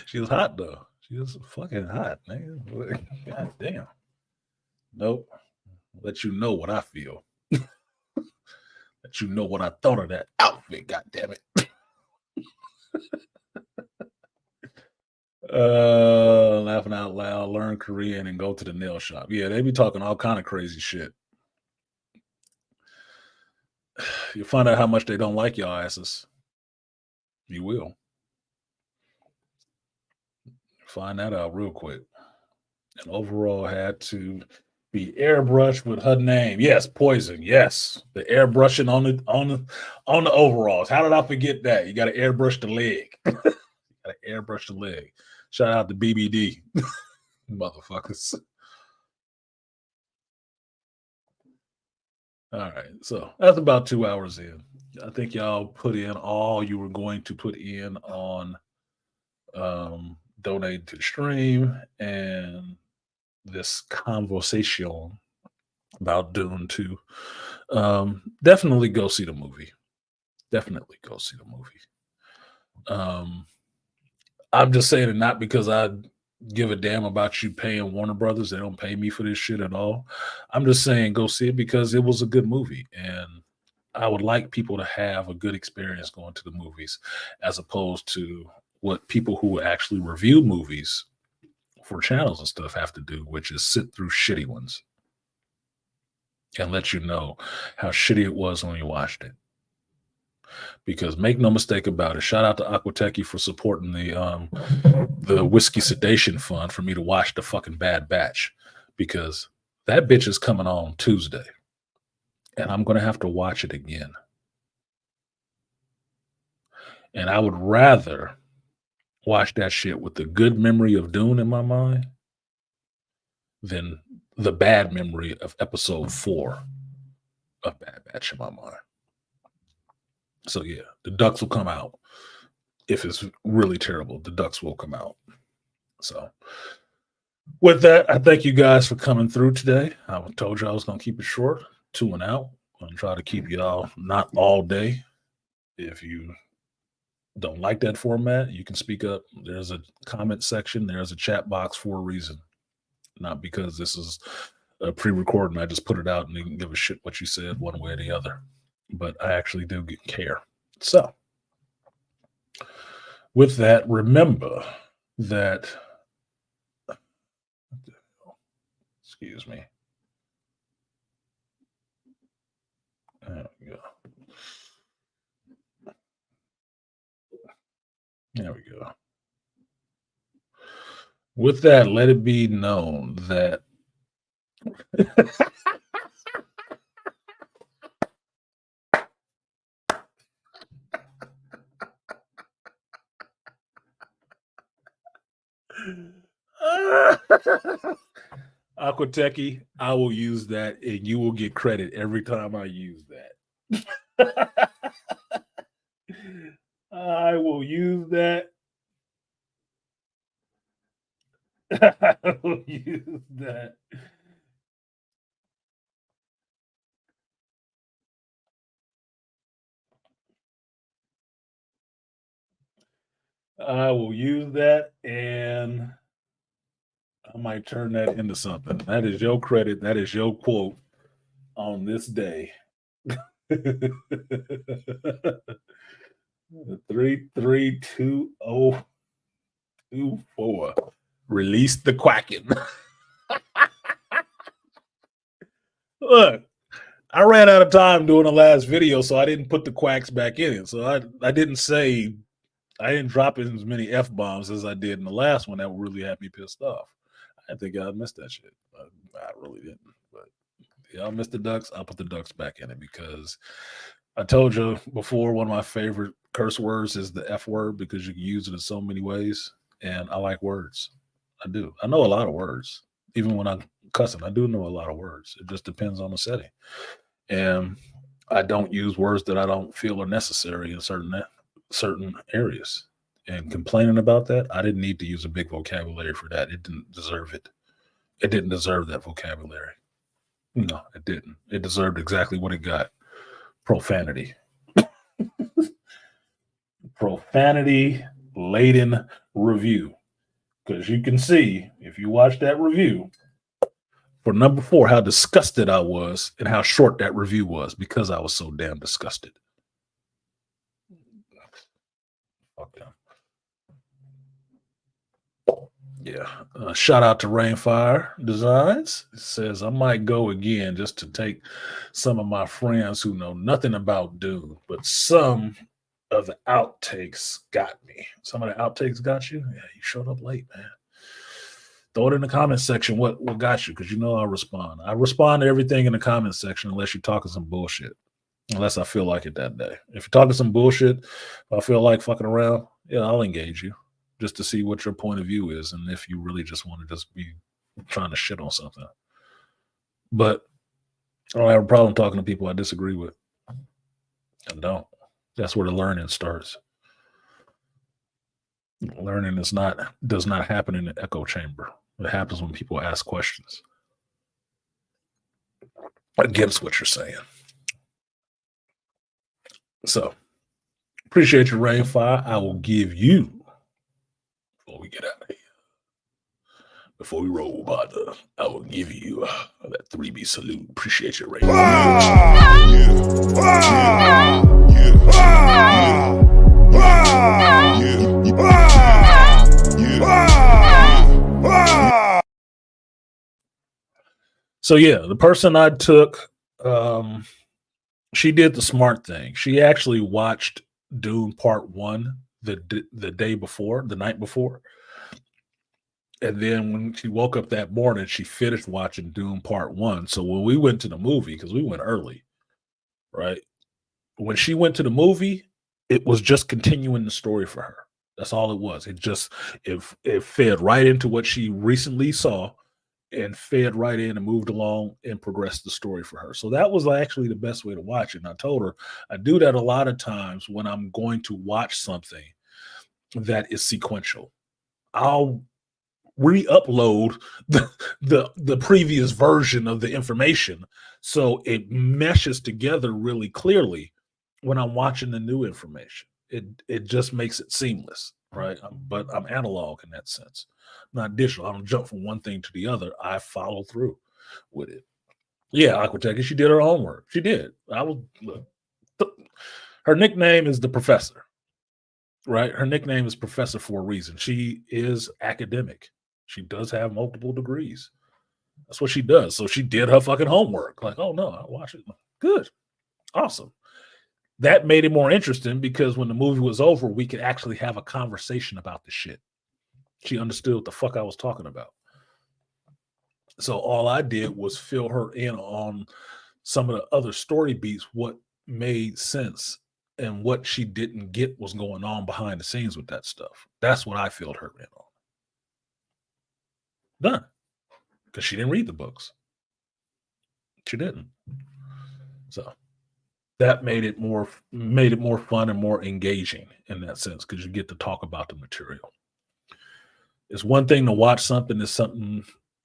She was hot though. She was fucking hot, man. God damn. Nope. Let you know what I feel. Let you know what I thought of that outfit. God damn it. Laughing out loud, learn Korean, and go to the nail shop. Yeah, they be talking all kind of crazy shit. You find out how much they don't like y'all asses. You will. Find that out real quick. And overall had to be airbrushed with her name. Yes, poison. Yes, the airbrushing on the overalls. How did I forget that? You got to airbrush the leg. You got to airbrush the leg. Shout out to BBD, motherfuckers. All right, so that's about 2 hours in. I think y'all put in all you were going to put in on donate to the stream and this conversation about Dune 2. Definitely go see the movie. Definitely go see the movie. I'm just saying it not because I give a damn about you paying Warner Brothers. They don't pay me for this shit at all. I'm just saying go see it because it was a good movie. And I would like people to have a good experience going to the movies as opposed to what people who actually review movies for channels and stuff have to do, which is sit through shitty ones and let you know how shitty it was when you watched it. Because make no mistake about it, shout out to Aquateki for supporting the Whiskey Sedation Fund for me to watch the fucking Bad Batch, because that bitch is coming on Tuesday and I'm going to have to watch it again. And I would rather watch that shit with the good memory of Dune in my mind than the bad memory of episode 4 of Bad Batch in my mind. So yeah, the ducks will come out. If it's really terrible, the ducks will come out. So with that, I thank you guys for coming through today. I told you I was going to keep it short, 2 and out. I'm going to try to keep y'all not all day. If you don't like that format, you can speak up. There's a comment section. There's a chat box for a reason. Not because this is a pre-recording. I just put it out and you can give a shit what you said one way or the other. But I actually do care. So with that, remember that Excuse me. There we go. There we go. With that, let it be known that Aquateki, I will use that and you will get credit every time I use that. I will use that. I will use that. I will use that and I might turn that into something. That is your credit. That is your quote on this day. 33224. Release the quacking. Look, I ran out of time doing the last video, so I didn't put the quacks back in it. So I didn't drop in as many F bombs as I did in the last one that really had me pissed off. I think I missed that shit. I really didn't. But y'all missed the ducks. I'll put the ducks back in it because I told you before one of my favorite curse words is the F word because you can use it in so many ways. And I like words. I do. I know a lot of words. Even when I'm cussing, I do know a lot of words. It just depends on the setting. And I don't use words that I don't feel are necessary in certain areas. And complaining about that, I didn't need to use a big vocabulary for that. It didn't deserve it. It didn't deserve that vocabulary. No, it didn't. It deserved exactly what it got. Profanity. Profanity laden review. Because you can see, if you watch that review, for number 4, how disgusted I was and how short that review was because I was so damn disgusted. Fuck them. Yeah. Shout out to Rainfire Designs. It says, I might go again just to take some of my friends who know nothing about Dune, but some of the outtakes got me. Some of the outtakes got you? Yeah, you showed up late, man. Throw it in the comment section what got you, because you know I'll respond. I respond to everything in the comment section unless you're talking some bullshit. Unless I feel like it that day. If you're talking some bullshit, if I feel like fucking around, yeah, I'll engage you just to see what your point of view is and if you really just want to just be trying to shit on something. But I don't have a problem talking to people I disagree with. I don't. That's where the learning starts. Learning does not happen in an echo chamber. It happens when people ask questions against what you're saying. So, appreciate your Rainfire. I will give you, before we get out of here, before we roll by I will give you that 3B salute. Appreciate your Rainfire. So yeah, the person I took, she did the smart thing. She actually watched Dune Part 1 the day before, the night before. And then when she woke up that morning, she finished watching Dune Part 1. So when we went to the movie, because we went early, right? When she went to the movie, it was just continuing the story for her. That's all it was. It fed right into what she recently saw and fed right in and moved along and progressed the story for her. So that was actually the best way to watch it. And I told her I do that a lot of times when I'm going to watch something that is sequential. I'll re-upload the previous version of the information so it meshes together really clearly when I'm watching the new information. It just makes it seamless, right? But I'm analog in that sense. I'm not digital. I don't jump from one thing to the other. I follow through with it. Yeah, Aquateka, she did her homework. She did. Her nickname is the professor, right? Her nickname is professor for a reason. She is academic. She does have multiple degrees. That's what she does. So she did her fucking homework. Like, oh no, I watch it. Good. Awesome. That made it more interesting because when the movie was over, we could actually have a conversation about the shit. She understood what the fuck I was talking about. So all I did was fill her in on some of the other story beats, what made sense and what she didn't get was going on behind the scenes with that stuff. That's what I filled her in on. Done. Because she didn't read the books. She didn't. So that made it more fun and more engaging in that sense because you get to talk about the material. It's one thing to watch something,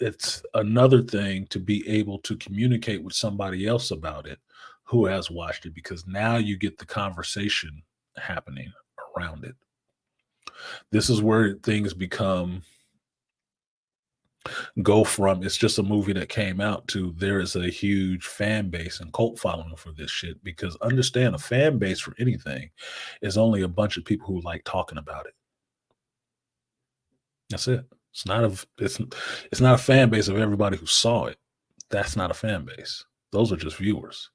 it's another thing to be able to communicate with somebody else about it who has watched it because now you get the conversation happening around it. This is where things go from it's just a movie that came out to there is a huge fan base and cult following for this shit because understand a fan base for anything is only a bunch of people who like talking about it. That's it. It's not a fan base of everybody who saw it. That's not a fan base. Those are just viewers.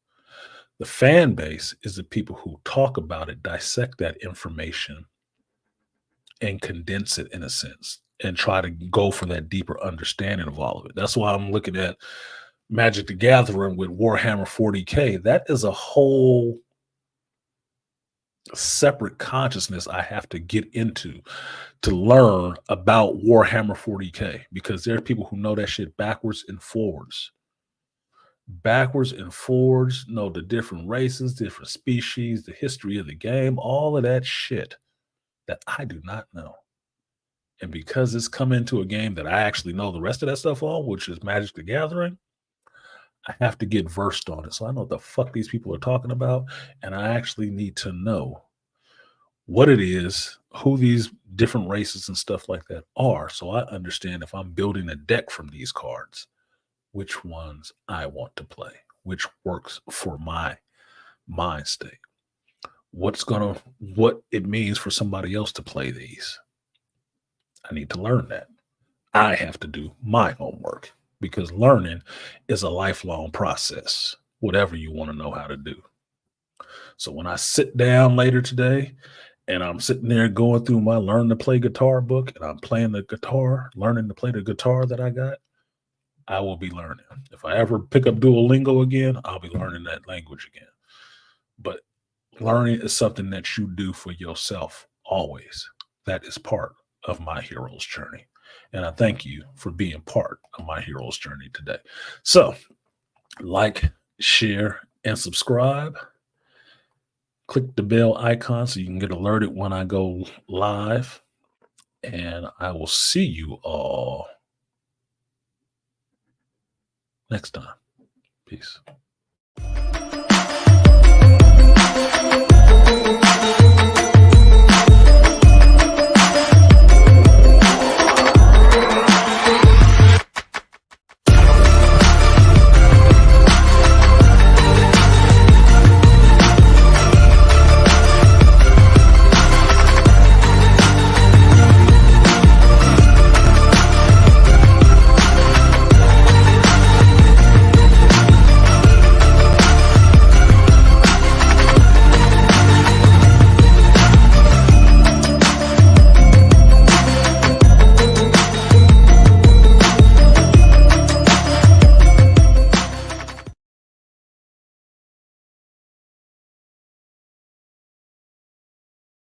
The fan base is the people who talk about it, dissect that information, and condense it in a sense and try to go for that deeper understanding of all of it. That's why I'm looking at Magic the Gathering with Warhammer 40K. That is a whole separate consciousness I have to get into to learn about Warhammer 40K because there are people who know that shit backwards and forwards. Backwards and forwards, know the different races, different species, the history of the game, all of that shit that I do not know. And because it's come into a game that I actually know the rest of that stuff on, which is Magic the Gathering, I have to get versed on it. So I know what the fuck these people are talking about. And I actually need to know what it is, who these different races and stuff like that are. So I understand if I'm building a deck from these cards, which ones I want to play, which works for my mind state. What it means for somebody else to play these. I need to learn that. I have to do my homework because learning is a lifelong process, whatever you want to know how to do. So when I sit down later today and I'm sitting there going through my learn to play guitar book and I'm playing the guitar, learning to play the guitar that I got, I will be learning. If I ever pick up Duolingo again, I'll be learning that language again. But learning is something that you do for yourself always. That is part of my hero's journey. And I thank you for being part of my hero's journey today. So, like, share, and subscribe. Click the bell icon so you can get alerted when I go live. And I will see you all next time. Peace.